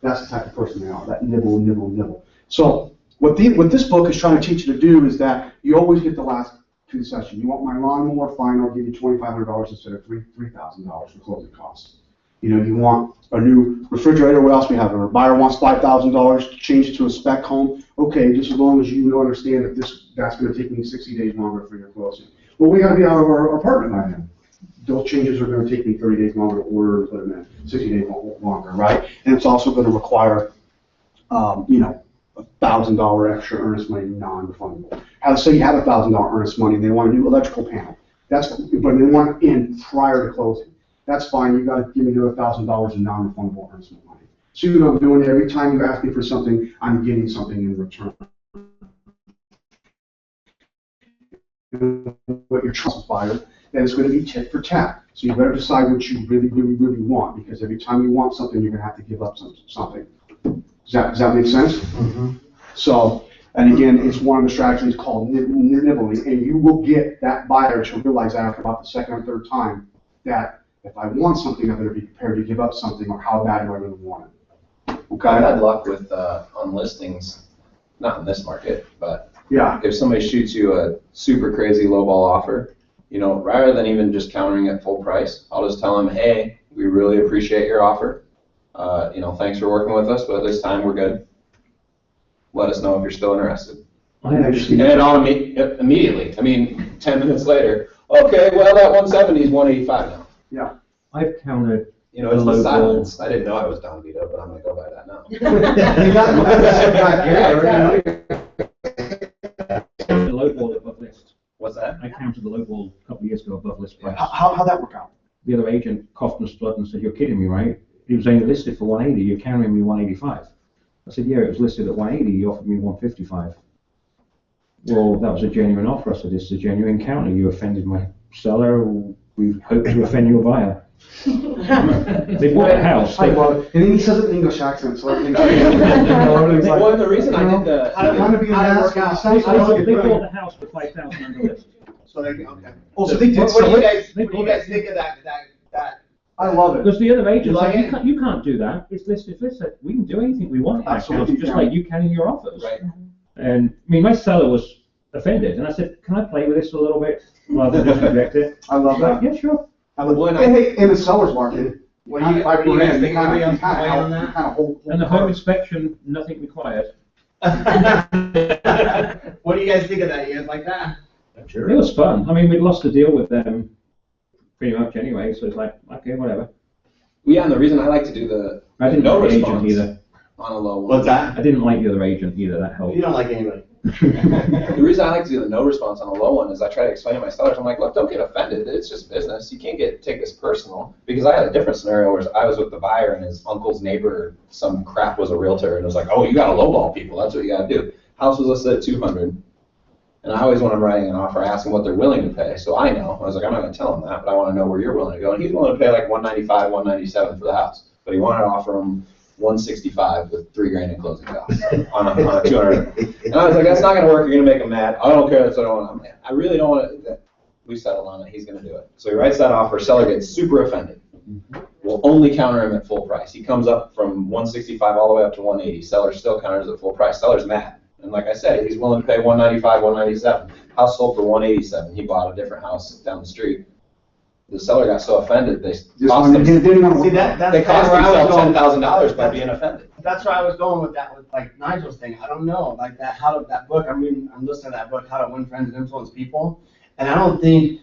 That's the type of person they are, that nibble. So what this book is trying to teach you to do is that you always get the last concession. You want my lawnmower? Fine, I'll give you $2,500 instead of $3,000 for closing costs. You know, you want a new refrigerator? What else we have? Our buyer wants $5,000 to change it to a spec home. Okay, just as long as you understand that that's going to take me 60 days longer for your closing. Well, we got to be out of our apartment by then. Those changes are going to take me 30 days longer to order and put them in, 60 days longer, right? And it's also going to require, $1,000 extra earnest money, non-refundable. Say you have $1,000 earnest money and they want a new electrical panel. But they want it in prior to closing. That's fine. You got to give me another $1,000 in non-refundable earnest money. So you know what I'm doing? Every time you ask me for something, I'm getting something in return. What you're trying to buyer, then it's going to be tit for tat. So you better decide what you really want, because every time you want something, you're going to have to give up something. Does that make sense? Mm-hmm. So, and again, it's one of the strategies called nibbling, and you will get that buyer to realize after about the second or third time that if I want something, I better be prepared to give up something, or how bad do I really want it? Okay? I've had luck with, on listings, not in this market, but Yeah. if somebody shoots you a super crazy lowball offer, rather than even just countering at full price, I'll just tell them, hey, we really appreciate your offer. Thanks for working with us, but at this time we're good. Let us know if you're still interested. And then immediately, 10 minutes later, okay, well, that 170 is 185 now. Yeah. I've counted. It's the silence. I didn't know I was Don Vito, but I'm going to go by that now. The lowball above list. What's that? I counted the lowball a couple of years ago above list price. How'd that work out? The other agent coughed and spluttering and said, "You're kidding me, right? It was only listed for 180. You're countering me 185." I said, "Yeah, it was listed at 180. You offered me 155." Well, that was a genuine offer. I said, "This is a genuine counter. You offended my seller. We hope to offend your buyer." They bought a house. I love it. And then he says it in English accent, so everything's Well, the reason I did the... I want to be an ass. They bought the house for 5,000 on the list. So they, okay. Oh, so they did What do sell you it? guys, what do you guys think of that? I love it. Because the other agent like said, it? you can't do that. It's listed. We can do anything we want in that house, Absolutely, just yeah. like you can in your offers. Right. And my seller was offended, and I said, "Can I play with this a little bit rather than just reject it?" I love that. Yeah, sure. I love When it. Hey, in the seller's market, What do you guys think of me on that? And the home inspection, nothing required. What do you guys think of that? You guys like that? Sure. It was fun. I mean, we'd lost the deal with them pretty much anyway, so it's like, okay, whatever. Yeah, and the reason I like to do the I didn't no like the agent response either. on a low one. What's that? I didn't like the other agent either, that helped. You don't like anybody. The reason I like to do the no response on a low one is I try to explain to my sellers, I'm like, look, don't get offended. It's just business. You can't take this personal. Because I had a different scenario where I was with the buyer and his uncle's neighbor, some crap was a realtor, and it was like, oh, you got to lowball people. That's what you got to do. House was listed at 200. And I always, when I'm writing an offer, I ask them what they're willing to pay. So I know. I was like, I'm not going to tell them that, but I want to know where you're willing to go. And he's willing to pay like 195, 197 for the house. But he wanted to offer him 165 with $3,000 in closing costs on a 200. And I was like, that's not going to work. You're going to make him mad. I don't care. That's what I want. I really don't want to. We settled on it. He's going to do it. So he writes that offer. Seller gets super offended. We'll only counter him at full price. He comes up from 165 all the way up to 180. Seller still counters at full price. Seller's mad. And like I said, he's willing to pay 195, 197. House sold for 187. He bought a different house down the street. The seller got so offended, they cost themselves $10,000 by being offended. That's where I was going with that, with like Nigel's thing. I don't know, like that, that book, I mean, I'm listening to that book, How to Win Friends and Influence People. And I don't think,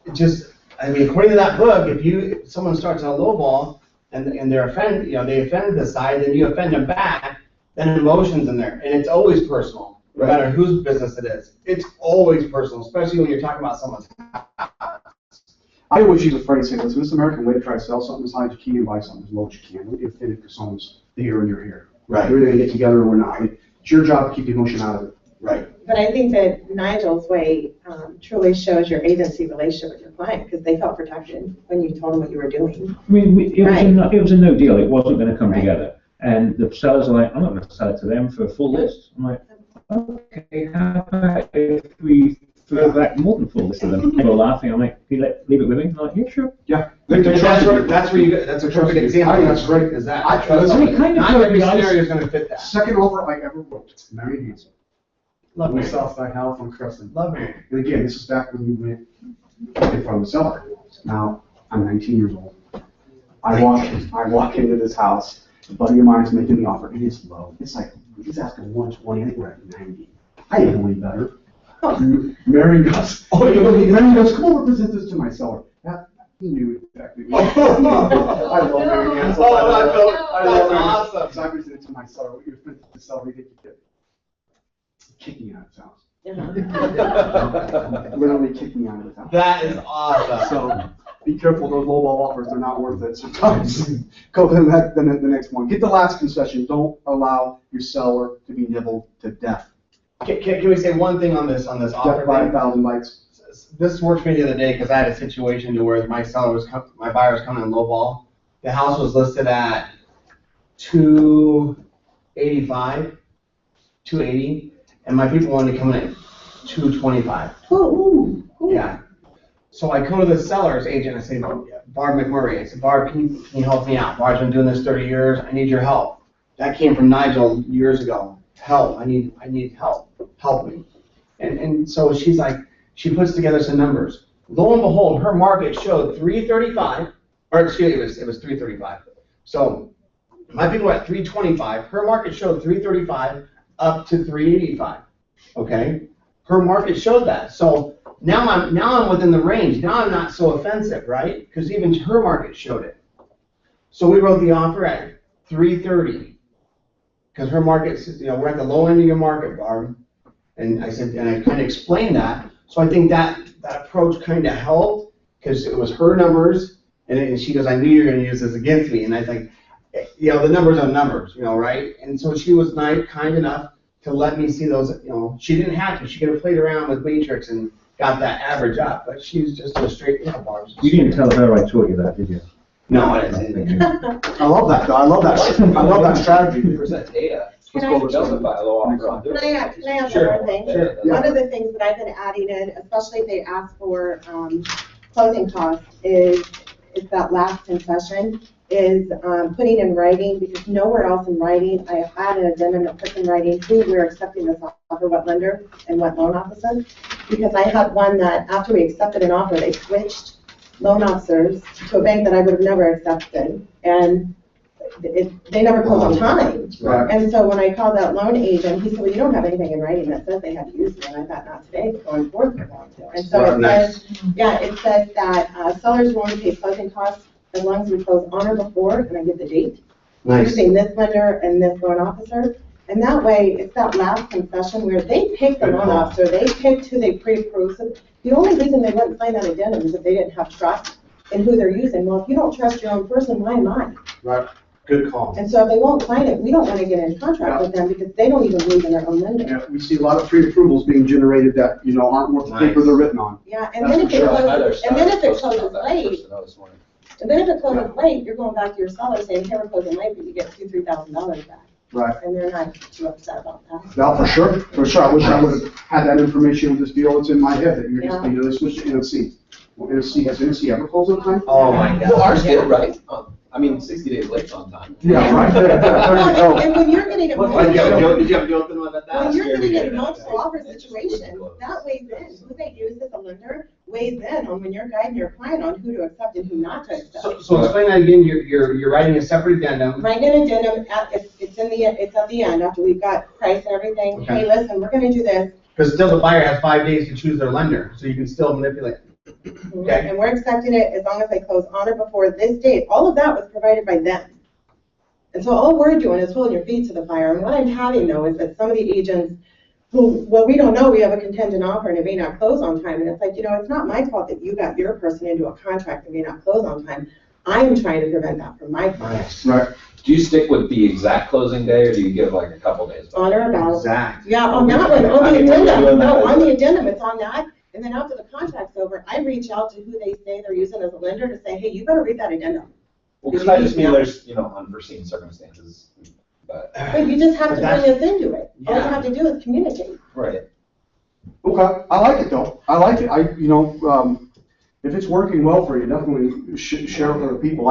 according to that book, if someone starts on a low ball and they're offended, they offended the side, then you offend them back, then emotion's in there. And it's always personal, no matter whose business it is. It's always personal, especially when you're talking about someone's house. I always use a phrase saying, listen, this American way to try to sell something is high as you can and buy something as low as you can. Don't get offended because someone's here and you're here. Right. We're going to get together or we're not. It's your job to keep the emotion out of it. Right. But I think that Nigel's way truly shows your agency relationship with your client, because they felt protected when you told them what you were doing. I mean, it was a no deal. It wasn't going to come Right. together. And the sellers are like, I'm not going to sell it to them for a full list. I'm like, okay, how about if we throw back more than full list to them? They were laughing. I'm like, can you leave it with me? I'm like, yeah, sure. Yeah. That's where you go. That's a perfect example. I think that's great. Is that? I trust Not it. every scenario is going to fit that. Second offer I ever wrote, Mary Hanson. Love From Mary. Southside Health on Crescent. Love Mary. And again, this is back when you went in front of the seller. Now, I'm 19 years old. I walk into this house. A buddy of mine is making the offer. It is low. It's like, he's asking 120, I think we're at 90. I didn't know any better. Mary goes, come over, present this to my seller. He knew exactly. I love Mary Hanson. That's awesome. So I presented it to my seller. What you're presenting to the seller, he did kick me out of his house. Literally kick me out of his house. That is awesome. So be careful, those lowball offers, they're not worth it sometimes. Go to the next one. Get the last concession. Don't allow your seller to be nibbled to death. Can we say one thing on this Death offer? by 1,000 bites. This worked for me the other day because I had a situation to where my buyer was coming in lowball. The house was listed at 285, 280, and my people wanted to come in at 225. Yeah. So I go to the seller's agent and I say, Barb McMurray. I said, Barb, can you help me out? Barb's been doing this 30 years. I need your help. That came from Nigel years ago. Help. I need help. Help me. And so she's like, she puts together some numbers. Lo and behold, her market showed 335, or excuse me, it was 335. So my people were at 325. Her market showed 335 up to 385. Okay? Her market showed that. So now I'm within the range. Now I'm not so offensive, right? Because even her market showed it. So we wrote the offer at 330. Because her market, we're at the low end of your market, Barb. And I said, and I kind of explained that. So I think that approach kind of helped because it was her numbers. And she goes, I knew you were going to use this against me. And I think, the numbers are numbers, right? And so she was kind enough to let me see those, she didn't have to. She could have played around with Matrix and got that average up. But she's just a straight, Barb. You didn't tell her I taught you that, did you? No, I didn't. I love that, though. I love that strategy. Present data. Can I- Justify a low offer. Can I add Sure. one more thing? Sure. One of the things that I've been adding in, especially if they ask for closing costs, is that last concession, is putting in writing, because nowhere else in writing, I had an addendum that puts in writing who we're accepting this offer, what lender and what loan officer. Because I had one that after we accepted an offer, they switched loan officers to a bank that I would have never accepted. And they never close on time. Right. And so when I called that loan agent, he said, well, you don't have anything in writing that says they have to use it. And I thought, not today, but going forward, they're going to. And so it says, it says that sellers will only pay closing costs as long as we close on or before, and I give the date. Nice. Using this lender and this loan officer. And that way, it's that last concession where they pick the loan officer, they picked who they pre-approved. So the only reason they wouldn't sign that addendum is if they didn't have trust in who they're using. Well, if you don't trust your own person, why am I? Right, good call. And so if they won't sign it, we don't want to get in contract with them because they don't even believe in their own lender. Yeah, we see a lot of pre-approvals being generated that, aren't worth the paper they're written on. Yeah, and then if it closes, late, and then if it closes late, you're going back to your seller saying, hey, we're closing late, but you get $2,000-$3,000 back. Right. And they're not too upset about that. No, for sure. I wish I would have had that information with this deal. It's in my head that you're just, they switched to NC. Well, NC, has NC ever closed on time? Oh, my God. Well, ours did, right? I mean, 60 days late's on time. Yeah, right. There you go. And when you're getting a Did you have a joke about that? when you're getting a multiple offer situation, that weighs in. Who they use as a lender weighs in on when you're guiding your client on who to accept and who not to accept. So explain that again, you're writing a separate addendum. Write an addendum, it's at the end, after we've got price and everything. Okay. Hey, listen, we're gonna do this. Because still the buyer has 5 days to choose their lender, so you can still manipulate. Okay. And we're accepting it as long as they close on or before this date. All of that was provided by them. And so all we're doing is holding your feet to the fire. And what I'm having though is that some of the agents who, well, we don't know, we have a contingent offer and it may not close on time. And it's like, it's not my fault that you got your person into a contract that may not close on time. I'm trying to prevent that from my clients. Right. Do you stick with the exact closing day, or do you give like a couple days? On or about. Exact. Yeah, on that one, on the addendum. No, on the addendum, it's on that. And then after the contract's over, I reach out to who they say they're using as a lender to say, hey, you better read that addendum. Well, because I just mean there's, unforeseen circumstances, but. But you just have to bring us into it. All you Yeah. have to do is communicate. Right. Okay, I like it though. I like it. If it's working well for you, definitely share it with other people.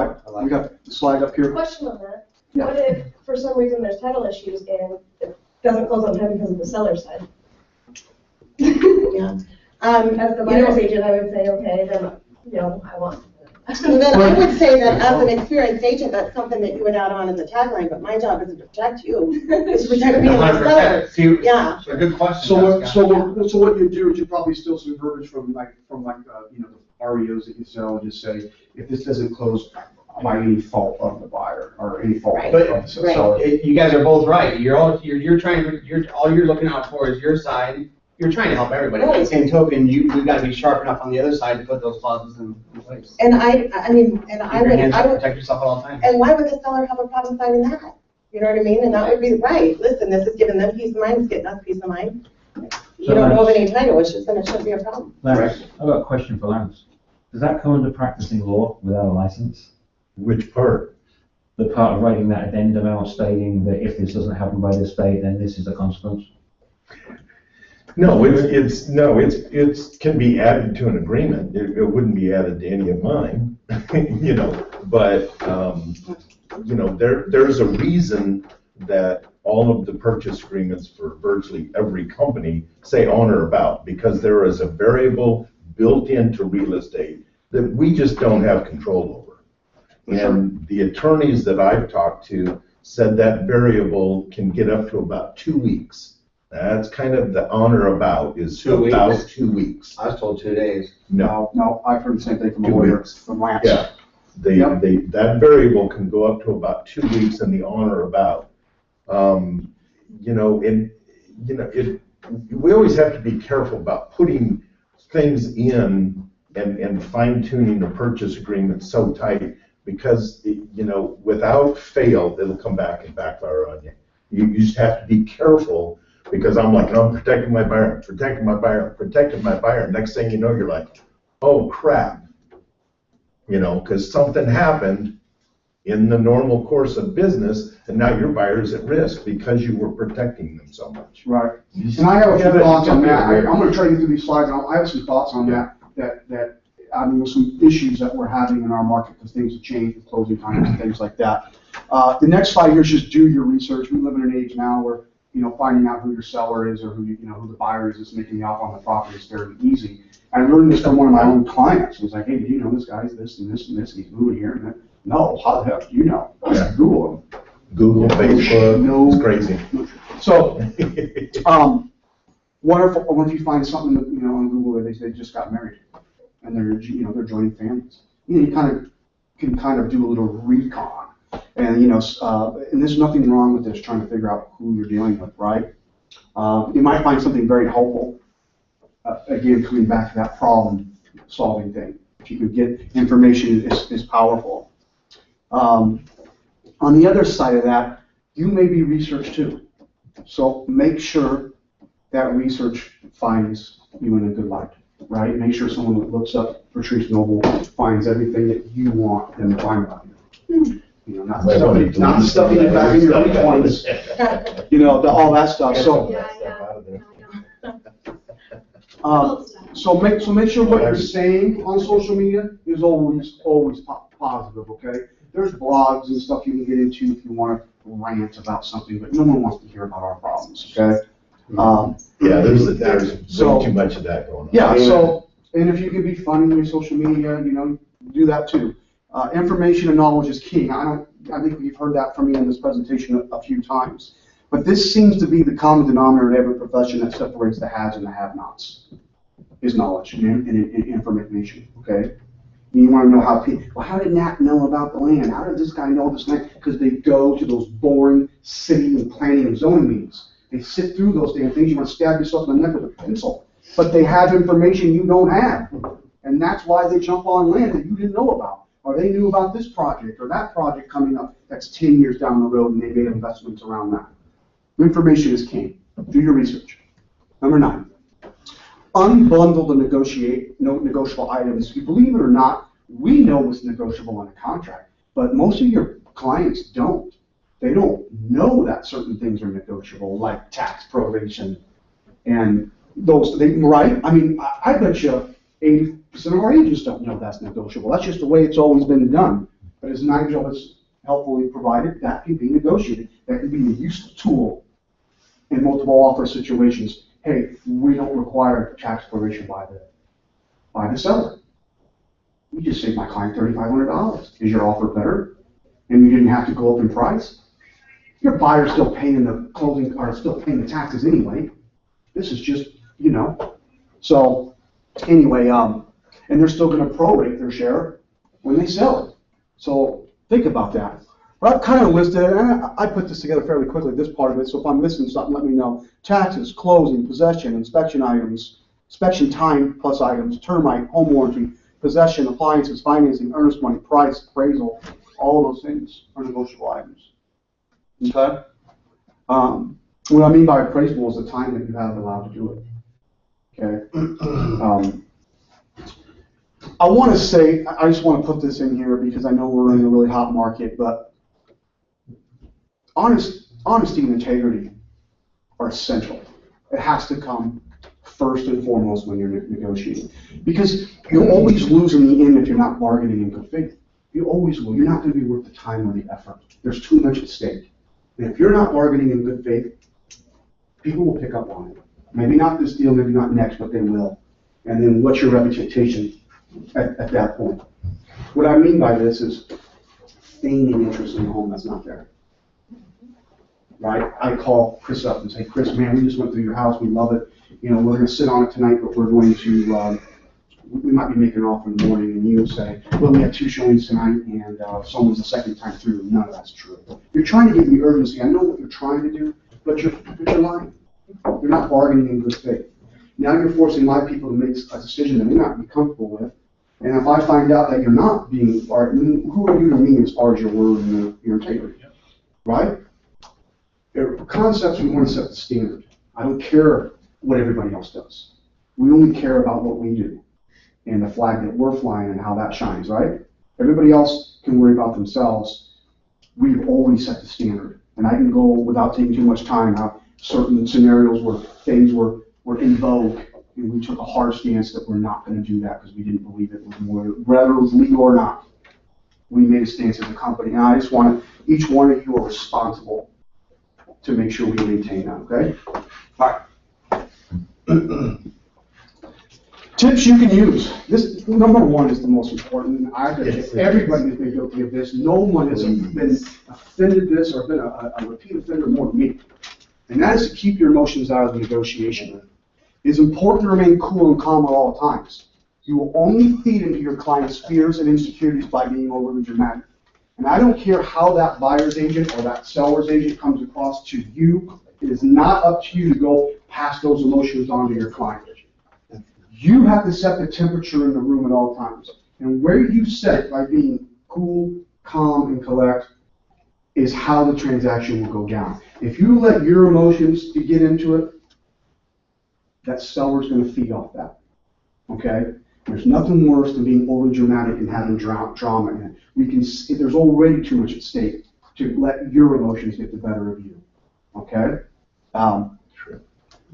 We got the slide up here. Question on that. Yeah. What if, for some reason, there's title issues and it doesn't close on time because of the seller's side? Yeah. As the buyer's agent, I would say, okay, then, I want. Well, then I would say that as an experienced agent, that's something that you would add on in the tagline, but my job is to protect you. Is to protect me and my seller. 100%. See, Yeah. a good question. So what you do is you probably steal some verbiage from the REOs that you sell and just say, if this doesn't close by any fault of the buyer or any fault Right. of the seller. You guys are both right. All you're looking out for is your side. You're trying to help everybody. By the same token, we've got to be sharp enough on the other side to put those clauses in place. And I would, Protect yourself at all times. and why would the seller have a problem signing that? You know what I mean? And that would be right. Listen, this is giving them peace of mind, it's getting us peace of mind. You don't know of any title issues, then it shouldn't be a problem. Lance, I've got a question for Lance. Does that come under practicing law without a license? Which part? The part of writing that addendum out stating that if this doesn't happen by this date, then this is the consequence? No, it can be added to an agreement. It wouldn't be added to any of mine, but, there's a reason that all of the purchase agreements for virtually every company say on or about, because there is a variable built into real estate that we just don't have control over. And the attorneys that I've talked to said that variable can get up to about 2 weeks. That's kind of the on or about is 2 about weeks? 2 weeks. I was told 2 days. No, I've heard the same thing from 2 lawyers, weeks. from Lance. Yeah, that variable can go up to about 2 weeks in the on or about. We always have to be careful about putting things in and fine tuning the purchase agreement so tight, because without fail, it'll come back and backfire on you. You just have to be careful, because I'm protecting my buyer, protecting my buyer, protecting my buyer. Next thing you know, you're like, oh crap. Because something happened in the normal course of business, and now your buyer's at risk because you were protecting them so much. Right. And I have a few thoughts on that. I'm going to try to get through these slides. I have some thoughts on that with some issues that we're having in our market, because things have changed with closing times and things like that. The next 5 years, just do your research. We live in an age now where finding out who your seller is or who who the buyer is that's making the offer on the property is fairly easy. I learned this from one of my own clients. He was like, hey, do you know this guy's this and this and this, and he's moving here, and No, how the heck do you know? I just Google them. Google, Facebook, No. it's crazy. So, what if you find something that, on Google that they just got married and they're joining families? You can kind of do a little recon. And, and there's nothing wrong with this, trying to figure out who you're dealing with, right? You might find something very helpful. Again, coming back to that problem solving thing. If you could get information is powerful. On the other side of that, you may be research too. So make sure that research finds you in a good light, right? Make sure someone that looks up Patrice Noble finds everything that you want them to find about you. Not the stuff you get back in your early 20s, all that stuff. So, so make sure what you're saying on social media is always positive, okay? There's blogs and stuff you can get into if you want to rant about something, but no one wants to hear about our problems, okay? Yeah, there's way too much of that going on. Yeah, so, and if you can be funny on your social media, do that too. Information and knowledge is king. I think you've heard that from me in this presentation a few times. But this seems to be the common denominator in every profession that separates the haves and the have-nots, is knowledge and information, okay? And you want to know how people, well, how did Nat know about the land? How did this guy know this land? Because they go to those boring city and planning and zoning meetings. They sit through those damn things. You want to stab yourself in the neck with a pencil. But they have information you don't have. And that's why they jump on land that you didn't know about. Or they knew about this project or that project coming up that's 10 years down the road and they made investments around that. Information is king. Do your research. Number 9. Unbundle the negotiable items. Believe it or not, we know what's negotiable in a contract, but most of your clients don't. They don't know that certain things are negotiable, like tax probation and those things, right? I mean, I bet you 80% of our agents don't know that's negotiable. That's just the way it's always been done. But as Nigel has helpfully provided, that can be negotiated. That can be a useful tool in multiple offer situations. Hey, we don't require tax probation by the seller. You just saved my client $3,500. Is your offer better? And you didn't have to go up in price? Your buyer's still paying the closing, or still paying the taxes anyway. This is just, So, anyway, and they're still going to prorate their share when they sell it. So, think about that. But I've kind of listed, and I put this together fairly quickly, this part of it, so if I'm missing something, let me know. Taxes, closing, possession, inspection items, inspection time plus items, termite, home warranty, possession, appliances, financing, earnest money, price, appraisal, all of those things are negotiable items. Okay? What I mean by appraisal is the time that you have allowed to do it. Okay? I want to say, I just want to put this in here because I know we're in a really hot market, but honesty and integrity are essential. It has to come first and foremost when you're negotiating. Because you'll always lose in the end if you're not bargaining in good faith. You always will. You're not going to be worth the time or the effort. There's too much at stake. And if you're not bargaining in good faith, people will pick up on it. Maybe not this deal, maybe not next, but they will. And then what's your reputation at that point? What I mean by this is feigning interest in a home that's not there. Right? I call Chris up and say, Chris, man, we just went through your house. We love it. We're going to sit on it tonight, but we're going to, we might be making an offer in the morning. And you say, well, we had 2 showings tonight, and someone's the second time through. None of that's true. You're trying to give me urgency. I know what you're trying to do, but you're lying. You're not bargaining in good faith. Now you're forcing my people to make a decision that they're not be comfortable with. And if I find out that you're not being bargaining, who are you to me as far as your word and your integrity? Right? Concepts, we want to set the standard. I don't care what everybody else does. We only care about what we do and the flag that we're flying and how that shines, right? Everybody else can worry about themselves. We've always set the standard. And I can go without taking too much time how certain scenarios where things were in vogue and we took a hard stance that we're not going to do that because we didn't believe it was more, whether it was legal or not. We made a stance as a company. And I just want to, each one of you are responsible to make sure we maintain that, okay? All right. Tips you can use. This, number one, is the most important. Yes. Everybody has been guilty of this. No one has been offended this or been a repeat offender more than me. And that is to keep your emotions out of the negotiation. It's important to remain cool and calm at all times. You will only feed into your client's fears and insecurities by being overly dramatic. And I don't care how that buyer's agent or that seller's agent comes across to you. It is not up to you to go pass those emotions on to your client. You have to set the temperature in the room at all times. And where you set it by being cool, calm, and collect is how the transaction will go down. If you let your emotions to get into it, that seller's going to feed off that. Okay? There's nothing worse than being overly dramatic and having drama in it. There's already too much at stake to let your emotions get the better of you. Okay?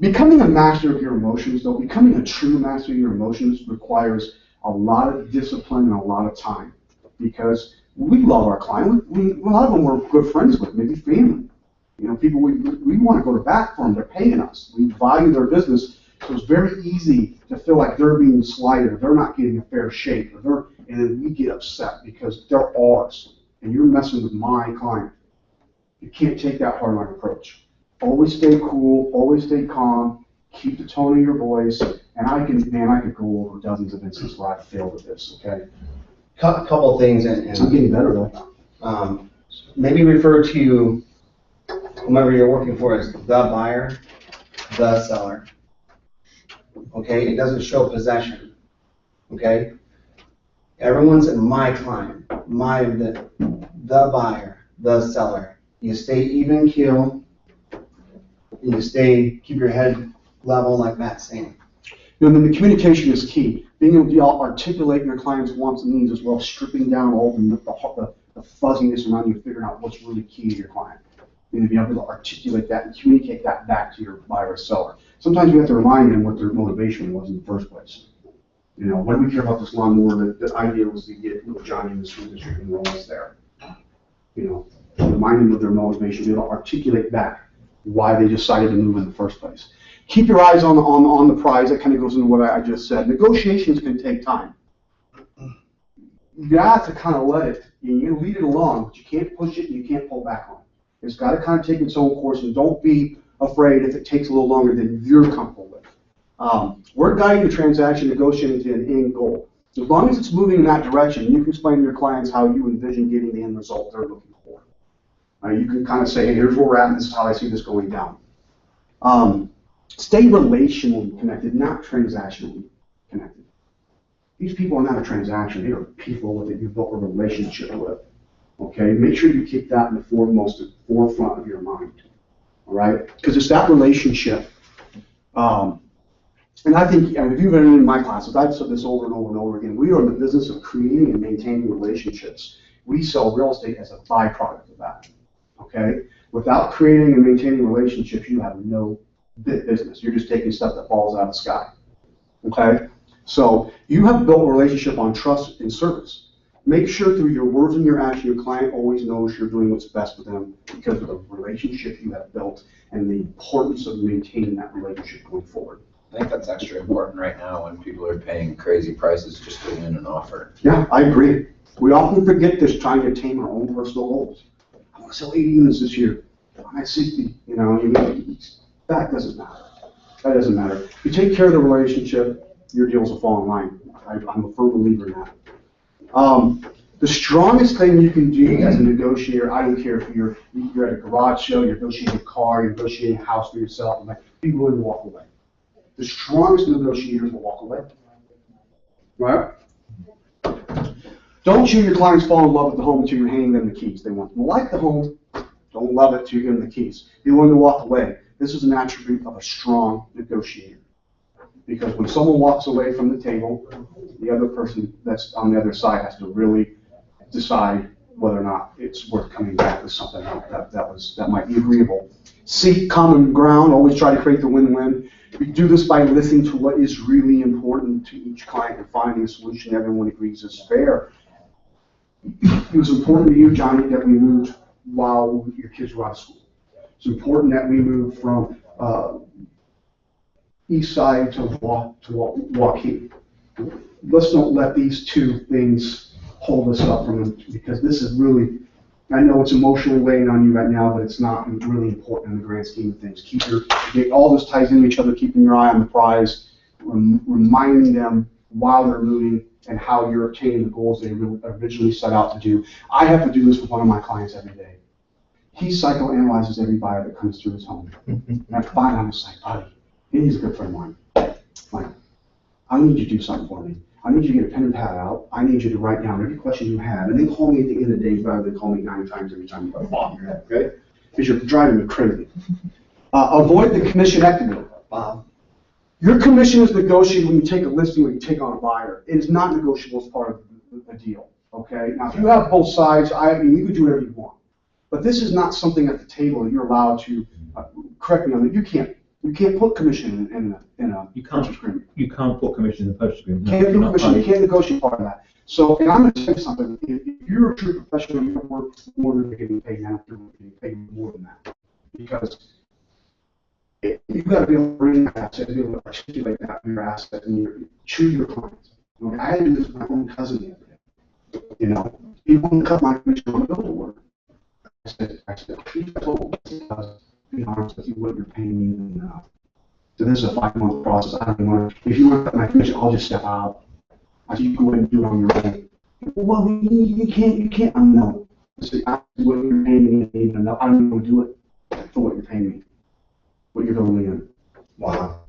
Becoming a master of your emotions, though, becoming a true master of your emotions requires a lot of discipline and a lot of time. Because we love our client. A lot of them we're good friends with, maybe family. You know, people we want to go to bat for them. They're paying us. We value their business. So it's very easy to feel like they're being slighted, or they're not getting a fair shake, and then we get upset because they're ours, and you're messing with my client. You can't take that hard-line approach. Always stay cool, always stay calm, keep the tone of your voice, and I could go over dozens of instances where I failed at this, okay? Couple things, and I'm getting better though. Maybe refer to whomever you're working for as the buyer, the seller. Okay, it doesn't show possession. Okay, everyone's my client, the buyer, the seller. You stay even keel. You keep your head level, like Matt's saying. And then the communication is key. Being able to articulate your client's wants and needs as well, stripping down all the fuzziness around you, figuring out what's really key to your client. And to be able to articulate that and communicate that back to your buyer or seller. Sometimes you have to remind them what their motivation was in the first place. You know, why do we care about this lawnmower? The idea was to get little Johnny in the school district and roll us there. You know, remind them of their motivation, be able to articulate back why they decided to move in the first place. Keep your eyes on the prize. That kind of goes into what I just said. Negotiations can take time. You have to kind of let it, you lead it along, but you can't push it and you can't pull back on it. It's got to kind of take its own course, and don't be afraid if it takes a little longer than you're comfortable with. We're guiding the transaction, negotiating to an end goal. As long as it's moving in that direction, you can explain to your clients how you envision getting the end result they're looking for. You can kind of say, hey, here's where we're at, and this is how I see this going down. Stay relationally connected, not transactionally connected. These people are not a transaction. They are people that you've built a relationship with. Okay, make sure you keep that in the forefront of your mind. All right, because it's that relationship. And I think, if you've been in my classes, I've said this over and over and over again. We are in the business of creating and maintaining relationships. We sell real estate as a byproduct of that. Okay, without creating and maintaining relationships, you have no business. You're just taking stuff that falls out of the sky. Okay, so you have built a relationship on trust and service. Make sure through your words and your action, your client always knows you're doing what's best for them because of the relationship you have built and the importance of maintaining that relationship going forward. I think that's extra important right now when people are paying crazy prices just to win an offer. Yeah, I agree. We often forget this, trying to attain our own personal goals. I want to sell 80 units this year. I'm at 60. You know, that doesn't matter. That doesn't matter. If you take care of the relationship, your deals will fall in line. I'm a firm believer in that. The strongest thing you can do as a negotiator, I don't care if you're at a garage sale, you're negotiating a car, you're negotiating a house for yourself, be willing to walk away. The strongest negotiators will walk away. Right? Don't you, your clients, fall in love with the home until you're handing them the keys. They want to like the home, don't love it until you give them the keys. Be willing to walk away. This is an attribute of a strong negotiator. Because when someone walks away from the table, the other person that's on the other side has to really decide whether or not it's worth coming back with something that might be agreeable. Seek common ground, always try to create the win-win. We do this by listening to what is really important to each client and finding a solution everyone agrees is fair. It was important to you, Johnny, that we moved while your kids were out of school. It's important that we moved from east side to Waukee. Let's not let these two things hold us up from it, because this is really, I know it's emotionally weighing on you right now, but it's not really important in the grand scheme of things. All this ties into each other, keeping your eye on the prize, reminding them while they're moving and how you're obtaining the goals they originally set out to do. I have to do this with one of my clients every day. He psychoanalyzes every buyer that comes through his home. And I find I'm just like, buddy, he's a good friend of mine. Like, I need you to do something for me. I need you to get a pen and pad out. I need you to write down every question you have, and then call me at the end of the day rather than call me 9 times every time you put a bomb in your head, okay? Because you're driving me crazy. Avoid the commission equity. Your commission is negotiated when you take a listing or you take on a buyer. It is not negotiable as part of the deal, okay? Now, if you have both sides, I mean, you can do whatever you want. But this is not something at the table that you're allowed to, correct me on that, you can't put commission in a purchase agreement. You can't put commission in the purchase agreement. Can't put commission, you can't negotiate part of that. So, and I'm going to tell you something, if you're a true professional, you're worth more than you're getting paid now, you're getting paid more than that. Because you've got to be able to bring that asset, be able to articulate that in your asset, and choose your clients. Okay, I had to do this with my own cousin the other day. You know, he wouldn't cut my commission on the bill to work. I said, please told because, to be honest with you, what you're paying me isn't enough. So this is a 5-month process. I don't even want to, if you want to cut my commission, I'll just step out. I said, you go ahead and do it on your own. Well, you can't. I know. I said, I what you're paying me isn't enough. I don't want to do it for what you're paying me. What you're billing me in. Wow.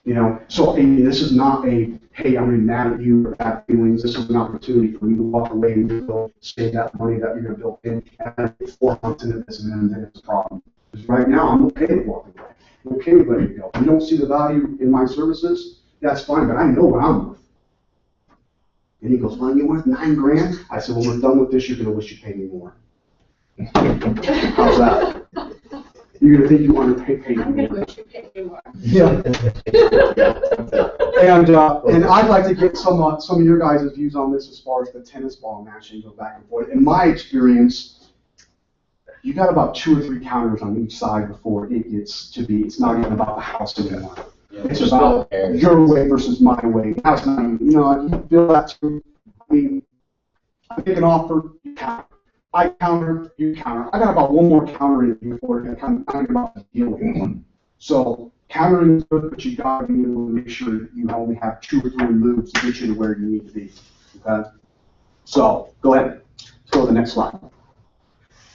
You know, so this is not a, hey, I'm really mad at you or bad feelings. This is an opportunity for you to walk away and go save that money that you're going to build in. And 4 months into this, and then it's a problem. Because right now, I'm okay with walking away. I'm okay with letting you go. If you don't see the value in my services, that's fine, but I know what I'm worth. And he goes, well, you're worth $9 grand? I said, well, we're done with this. You're going to wish you paid me more. How's that? You're going to think you want to pay me more. I'm going to wish you paid me more. Yeah. And I'd like to get some of your guys' views on this as far as the tennis ball matching, go back and forth. In my experience, you got about 2 or 3 counters on each side before it gets to be, it's not even about the house anymore. Yeah, it's about your way versus my way. Now it's not even, you know, I feel that too. I mean, I make an offer, you counter. I counter, you counter. I got about 1 more counter in before I kind of think about the deal with one. So countering is good, but you got to be able to make sure that you only have 2 or 3 moves to get you to where you need to be. Okay? So go ahead. Let's go to the next slide.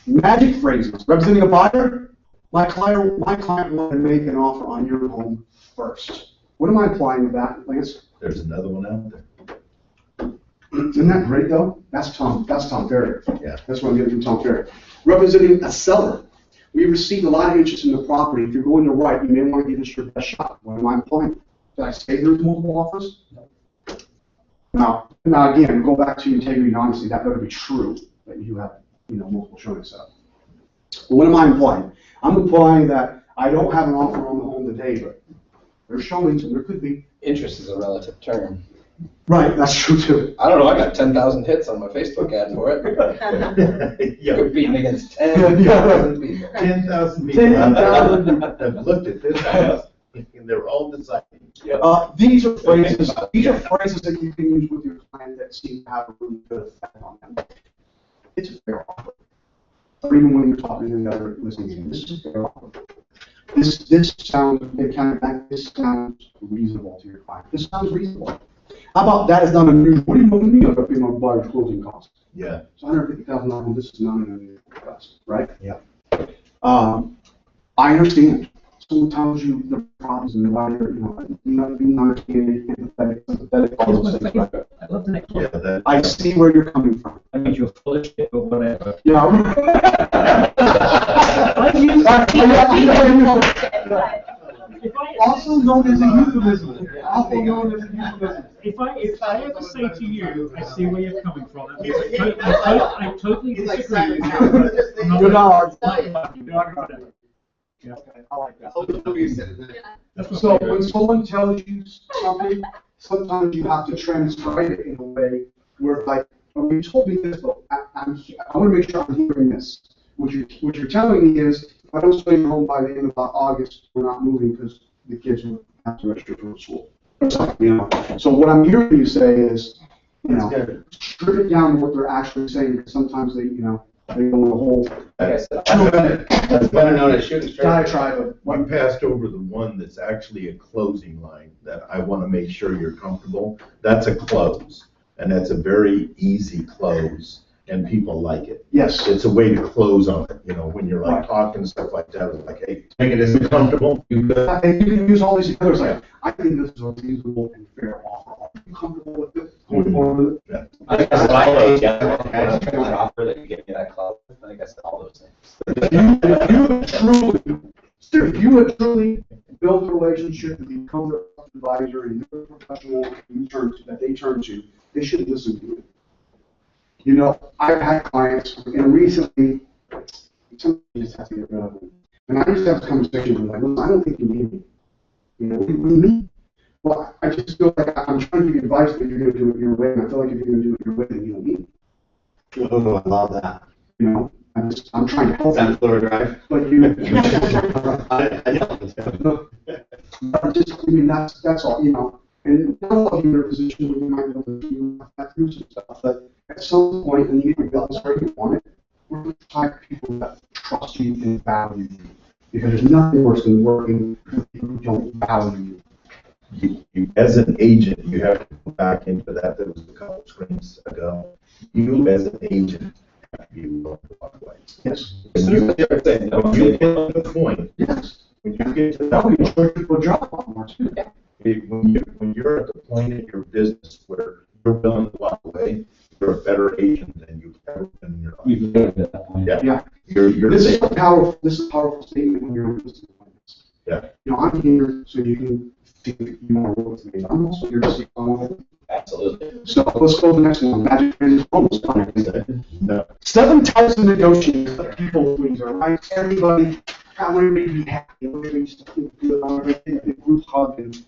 Magic phrases. Representing a buyer, my client wanted to make an offer on your home first. What am I implying with that, Lance? There's another one out there. Isn't that great, though? That's Tom Ferry. Yeah. That's what I'm getting from Tom Ferry. Representing a seller. We received a lot of interest in the property. If you're going to write, you may want to give this your best shot. What am I implying? Did I say there's multiple offers? No. Now again, go back to integrity and honesty. That better be true that you have, multiple showings set up. But what am I implying? I'm implying that I don't have an offer on the home today, but there's showings and there could be. Interest is a relative term. Right, that's true too. I don't know, I got 10,000 hits on my Facebook ad for it. Yeah. Competing against 10,000 people. 10,000 people have looked at this house, and they're all deciding. These are phrases that you can use with your client that seem to have a really good effect on them. It's a fair offer. Or even when you're talking to the other listening to this is a fair offer. This sounds reasonable to your client. This sounds reasonable. How about that is not unusual? What do you mean about being on buyer's closing costs? Yeah. So $150,000, this is not an unusual cost, right? Yeah. I understand. Someone tells you the problems and why you're, not being understanding, empathetic, all those things, right? I love the next one. Yeah, I see where you're coming from. That means you're full of shit or whatever. Yeah. Also known as a euphemism. Also known as a euphemism. If I ever say to you, I see where you're coming from, that means I totally disagree with you. You're not. Yeah. I like that. So when someone tells you something, sometimes you have to transcribe it in a way where, like, oh, you told me this, but I want to make sure I'm hearing this. What you're telling me is, if I don't stay home by the end of August, we're not moving because the kids have to register for the school. You know, so what I'm hearing you say is, you know, strip it down to what they're actually saying, because sometimes they, you know, they go in the whole. That's better known as shooting straight. Diatribe of We what. passed over the one that's actually a closing line that I want to make sure you're comfortable. That's a close, and that's a very easy close, and people like it. Yes. It's a way to close on it, you know, when you're like talking and stuff like that, it's like, hey, make it as comfortable. And you can use all these others, like, I think this is a reasonable and fair offer. Are you comfortable with it? Going forward with it? I think that's why I that offer that you gave me that club. I think I said all those things. If you would truly build a relationship with the code advisor and your professional that they turn to, they should listen to you. You know, I've had clients, and recently, somebody just has to get rid of them. And I just have a conversation with them, like, listen, I don't think you need me. You know, what do you mean? Well, I just feel like I'm trying to give you advice, but you're going to do it your way, and I feel like if you're going to do it your way, then you don't need me. Oh, I love that. You know, I'm trying to help Sounds Fleur drive. but you. I know. I mean, that's all, you know. And not all of you are in a position where you might be able to do that through some stuff, but at some point, when you get your bills where you want it, we're going to find people that trust you and value you. Because there's nothing worse than working with people who don't value you. You, as an agent, you have to go back into that was a couple of screens ago. You, as an agent, have to be willing to walk away. Yes. When you get to the point, Yes. when you get to That would that encourage people to drop off more too. when you're at the point in your business where you're willing to walk away, you're a better agent than you've ever been in your life. We've lived at that point. Yeah. Yeah. You're This is a powerful statement when you're in business. Yeah. You know, I'm here so you can think that you want to work with me. I'm also here to see Absolutely. So let's go to the next one. Magic Training is almost done. No. 7 types of negotiators that people pleaser, right? Everybody, I want to be happy, everybody just feel good, I want to be a group hug, and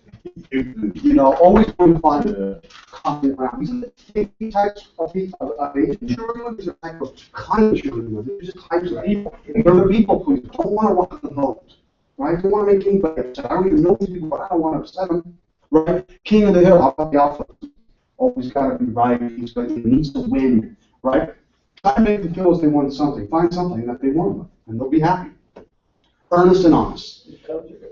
you know, always want to find a common ground. These types of people, agents you're dealing with, these are type of clients you're dealing with, these are types of people. They're the people pleasers, don't want to rock the boat, right? Don't want to make anybody upset. I don't even know these people, but I don't want to upset them, right? King of the hill, how about the alpha? Always got to be right, he needs to win, right? Try to make them feel as they want something. Find something that they want, and they'll be happy. Earnest and honest.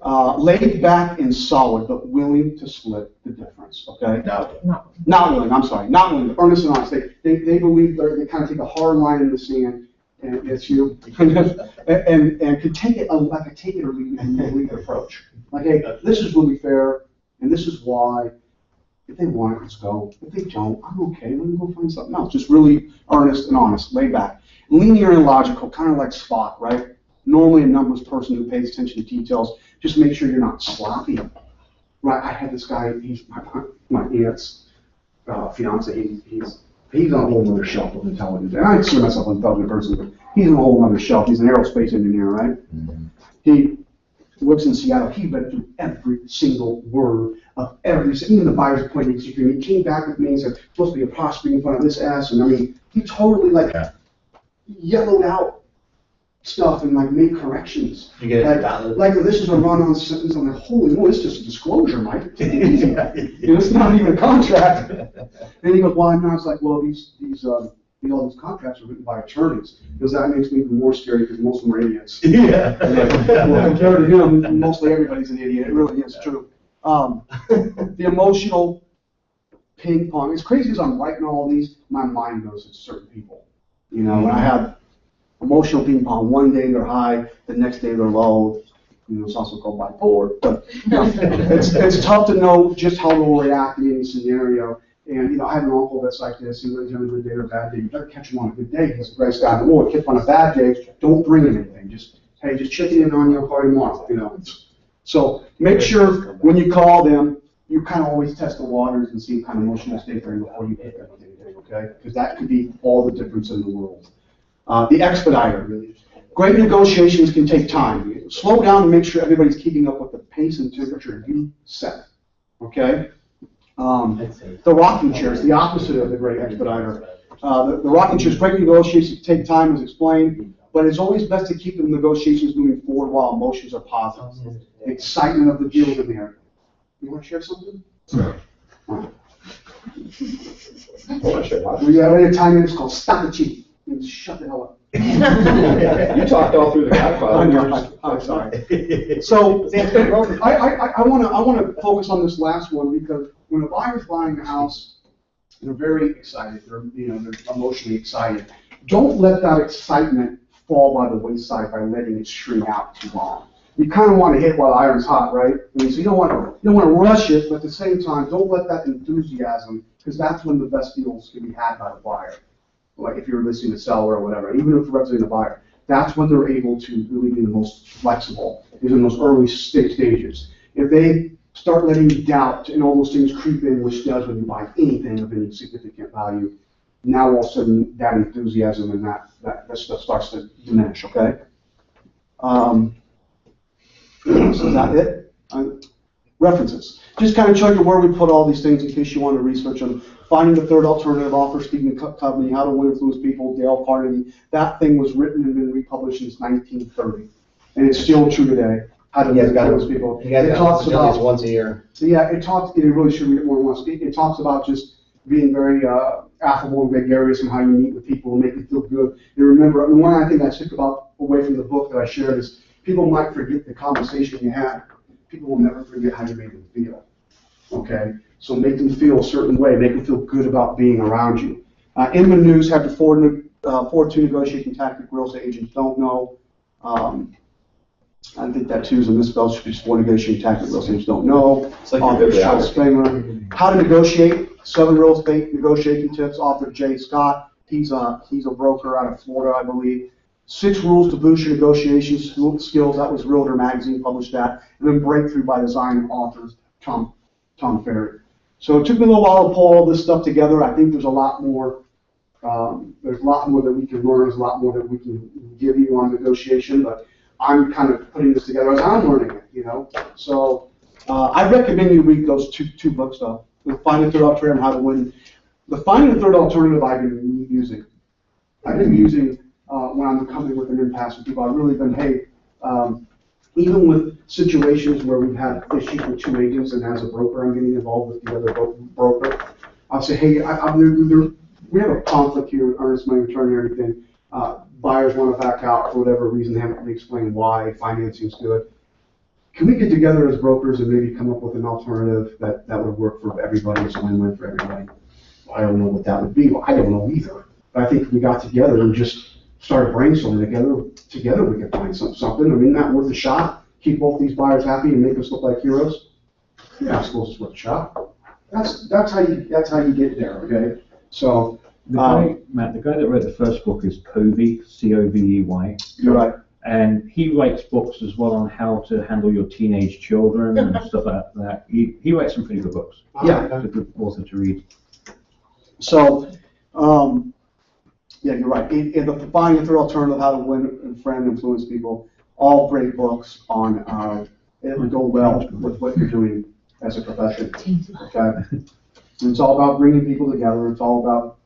Laid back and solid, but willing to split the difference, okay? Not willing, I'm sorry, not willing, earnest and honest. They believe they kind of take a hard line in the sand, and it's you, and could take it like a take it or leave it approach. Like, hey, this is really fair, and this is why. If they want it, let's go. If they don't, I'm okay. Let me go find something else. Just really earnest and honest, laid back. Linear and logical, kind of like Spock, right? Normally a numbers person who pays attention to details. Just make sure you're not sloppy. Right, I had this guy, he's my aunt's fiance. He's on a whole other shelf of intelligence. And I consider myself an intelligent person, but he's on a whole other shelf. He's an aerospace engineer, right? Mm-hmm. He works in Seattle. He read through every single word of even the buyer's appointment. He came back with me and said, supposed to be a apostrophe in front of this S, and I mean, he totally yellowed out stuff and made corrections. You get it like this is a run-on sentence. I'm like, holy moly, it's just a disclosure, Mike. It's not even a contract. And he goes, well, and I was like, well, all these contracts are written by attorneys, because that makes me even more scary because most of them are idiots. Yeah. Well, compared to him, mostly everybody's an idiot. It really is true. The emotional ping pong. As crazy as I'm writing all these, my mind goes to certain people. You know, and I have emotional ping pong. One day they're high, the next day they're low. You know, it's also called bipolar. But you know, it's tough to know just how they'll react in any scenario. And, you know, I have an uncle that's like this. He lives on a good day or a bad day. You better catch him on a good day. He's a great guy. But, Lord, catch him on a bad day. Don't bring him anything. Just checking in on you. I'll call you tomorrow, you know. So make sure when you call them, you kind of always test the waters and see what kind of emotional state they're in before you pick up anything, okay? Because that could be all the difference in the world. The expediter. Great negotiations can take time. Slow down and make sure everybody's keeping up with the pace and temperature you set, okay? The rocking chair is the opposite of the great expediter. The rocking chair is great negotiations take time, as explained, but it's always best to keep the negotiations moving forward while emotions are positive. The excitement of the deal in there. You wanna share something? Bullshit. We have a time it's called Stop the Cheat. Shut the hell up. You talked all through the Godfather. I'm sorry. So, I wanna focus on this last one because when a buyer's buying a house, they're very excited, they're emotionally excited. Don't let that excitement fall by the wayside by letting it shrink out too long. You kind of want to hit while the iron's hot, right? I mean, so you don't want to rush it, but at the same time, don't let that enthusiasm, because that's when the best deals can be had by the buyer. Like if you're listing a seller or whatever, even if you're representing a buyer, that's when they're able to really be the most flexible, is in those early stages. If they start letting doubt and all those things creep in, which does when you buy anything of any significant value, now all of a sudden that enthusiasm and that stuff starts to diminish, okay? So is that it? References. Just kind of show you where we put all these things in case you want to research them. Finding the Third Alternative Offer, Stephen Covey, How to Win Influence People, Dale Carnegie. That thing was written and been republished since 1930. And it's still true today. How to Win Influence People. It talks about once a year. Yeah, it really should read it more than once. It talks about just being very affable and gregarious and how you meet with people and make them feel good. And remember, the one I think I took away from the book that I shared is people might forget the conversation you had. People will never forget how you made them feel. Okay? So make them feel a certain way. Make them feel good about being around you. Inman News had the 4-2 negotiating tactic real estate agents don't know. I think that too is a misspell. Should be 4 negotiating tactic real estate agents don't know. It's like Author Shel Spangler. How to Negotiate, 7 Real Estate Negotiating Tips. Author Jay Scott. He's a broker out of Florida, I believe. 6 Rules to Boost Your Negotiation Skills. That was Realtor Magazine published that. And then Breakthrough by Design authors Tom Ferry. So it took me a little while to pull all this stuff together. I think there's a lot more. There's a lot more that we can learn. There's a lot more that we can give you on negotiation. But I'm kind of putting this together as I'm learning it. So I recommend you read those two books though. The Finding the Third Alternative and How to Win. The Finding the Third Alternative I've been using. When I'm coming with an impasse with people, I've really been, even with situations where we've had issues with 2 agents and as a broker I'm getting involved with the other broker, I'll say, hey, we have a conflict here with earnest money return and everything. Buyers want to back out for whatever reason. They haven't really explained why. Financing's good. Can we get together as brokers and maybe come up with an alternative that would work for everybody? It's a win-win for everybody. I don't know what that would be. Well, I don't know either. But I think if we got together and just started brainstorming together we could find something. I mean, not worth a shot. Keep both these buyers happy and make us look like heroes. You're not supposed to worth a shot. That's how you get there. Okay. So the guy that wrote the first book is Covey, C-O-V-E-Y. You're right. And he writes books as well on how to handle your teenage children and stuff like that. He writes some pretty good books. Yeah. He's a good author to read. So, yeah, you're right. The Finding the Third Alternative, How to Win and Friend Influence People, all great books on it would go well with what you're doing as a profession. Okay. And it's all about bringing people together. It's all about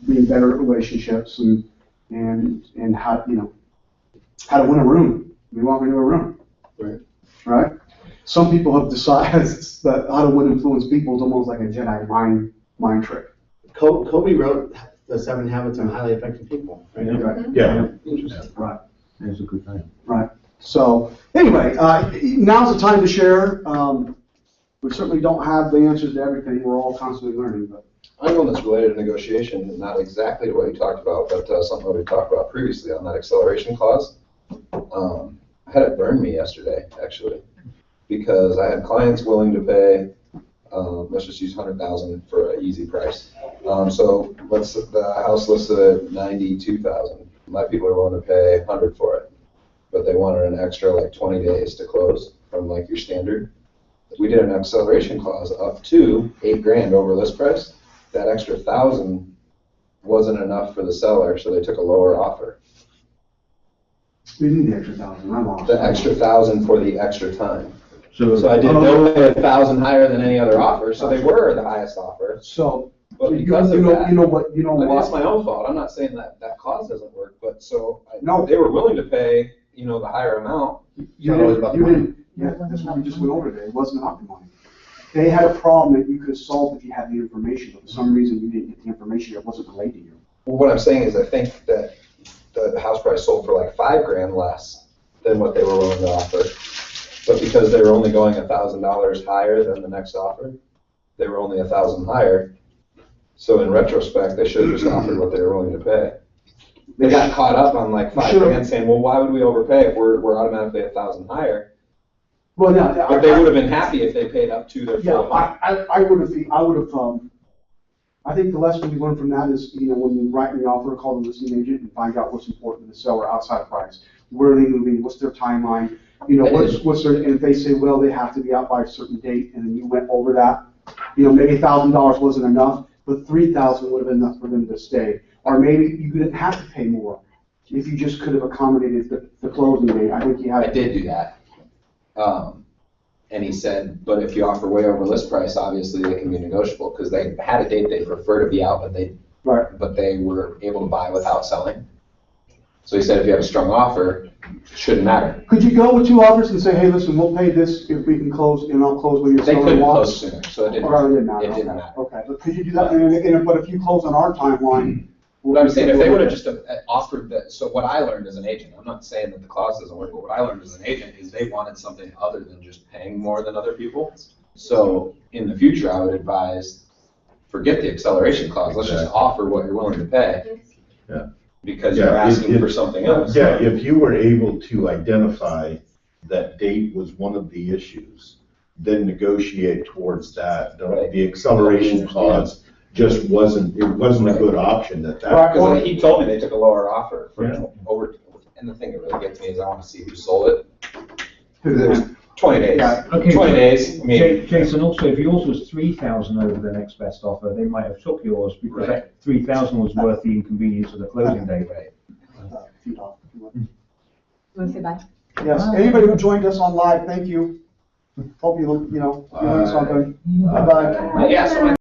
being better at relationships and how how to win a room. We want to win a room. Right? Some people have decided that How to Win Influence People is almost like a Jedi mind trick. Kobe wrote The 7 Habits of Highly Effective People. Right? Yeah. Right. That's a good thing. Right. So anyway, now's the time to share. We certainly don't have the answers to everything. We're all constantly learning. But I have one that's related to negotiation, not exactly to what you talked about, but something that we talked about previously on that acceleration clause. I had it burn me yesterday, actually, because I had clients willing to pay, let's just use $100,000 for an easy price. So the house listed at $92,000. My people are willing to pay $100 for it, but they wanted an extra like 20 days to close from like your standard. We did an acceleration clause up to $8,000 over list price. That extra $1,000 wasn't enough for the seller, so they took a lower offer. we need the extra $1,000. I'm lost. The extra $1,000 for the extra time. So I did no pay $1,000 higher than any other offer, so they were the highest offer. So, But you because of know that, what? I mean, it's my own fault. I'm not saying that clause doesn't work, but No. they were willing to pay, the higher amount. You Yeah, that's what we just went over today. It wasn't about the money. They had a problem that you could have solved if you had the information, but for some reason you didn't get the information. It wasn't relayed to you. Well, what I'm saying is I think that the house price sold for like $5,000 less than what they were willing to offer. But because they were only going $1,000 higher than the next offer, they were only $1,000 higher. So in retrospect, they should have just offered what they were willing to pay. They got caught up on like $5,000 saying, well, why would we overpay if we're automatically $1,000 higher? Well, yeah. But they would have been happy if they paid up to their full amount. I would have, I think the lesson we learned from that is, when you write the offer, call the listing agent and find out what's important to the seller outside price. Where are they moving? What's their timeline? What's their, and if they say, well, they have to be out by a certain date, and then you went over that, maybe $1,000 wasn't enough, but $3,000 would have been enough for them to stay. Or maybe you didn't have to pay more if you just could have accommodated the closing date. I think you had. I did do that. And he said, but if you offer way over list price, obviously they can be negotiable, because they had a date they'd prefer to be out, but they were able to buy without selling. So he said if you have a strong offer, it shouldn't matter. Could you go with 2 offers and say, hey, listen, we'll pay this if we can close, and I'll close when you're They selling couldn't lots? close sooner, so it didn't matter. It didn't matter. Okay, but could you do that? But if you close on our timeline. What I'm saying, if they would have just offered that, so what I learned as an agent, I'm not saying that the clause doesn't work, but what I learned as an agent is they wanted something other than just paying more than other people. So in the future, I would advise, forget the acceleration clause, let's just offer what you're willing to pay. Yeah. Because you're asking for something else. Yeah, if you were able to identify that date was one of the issues, then negotiate towards that. Right. The acceleration clause just wasn't a good option at that Because point. he told me they took a lower offer for over, and the thing that really gets me is I want to see who sold it. There's 20 days. Yeah. Okay, 20 days. I mean, Jason, also, if yours was 3,000 over the next best offer, they might have took yours because Right. that 3,000 was worth the inconvenience of the closing date. right. Want to say bye? Yes, anybody who joined us on live, thank you. Hope you learned something. Bye-bye. Yeah, so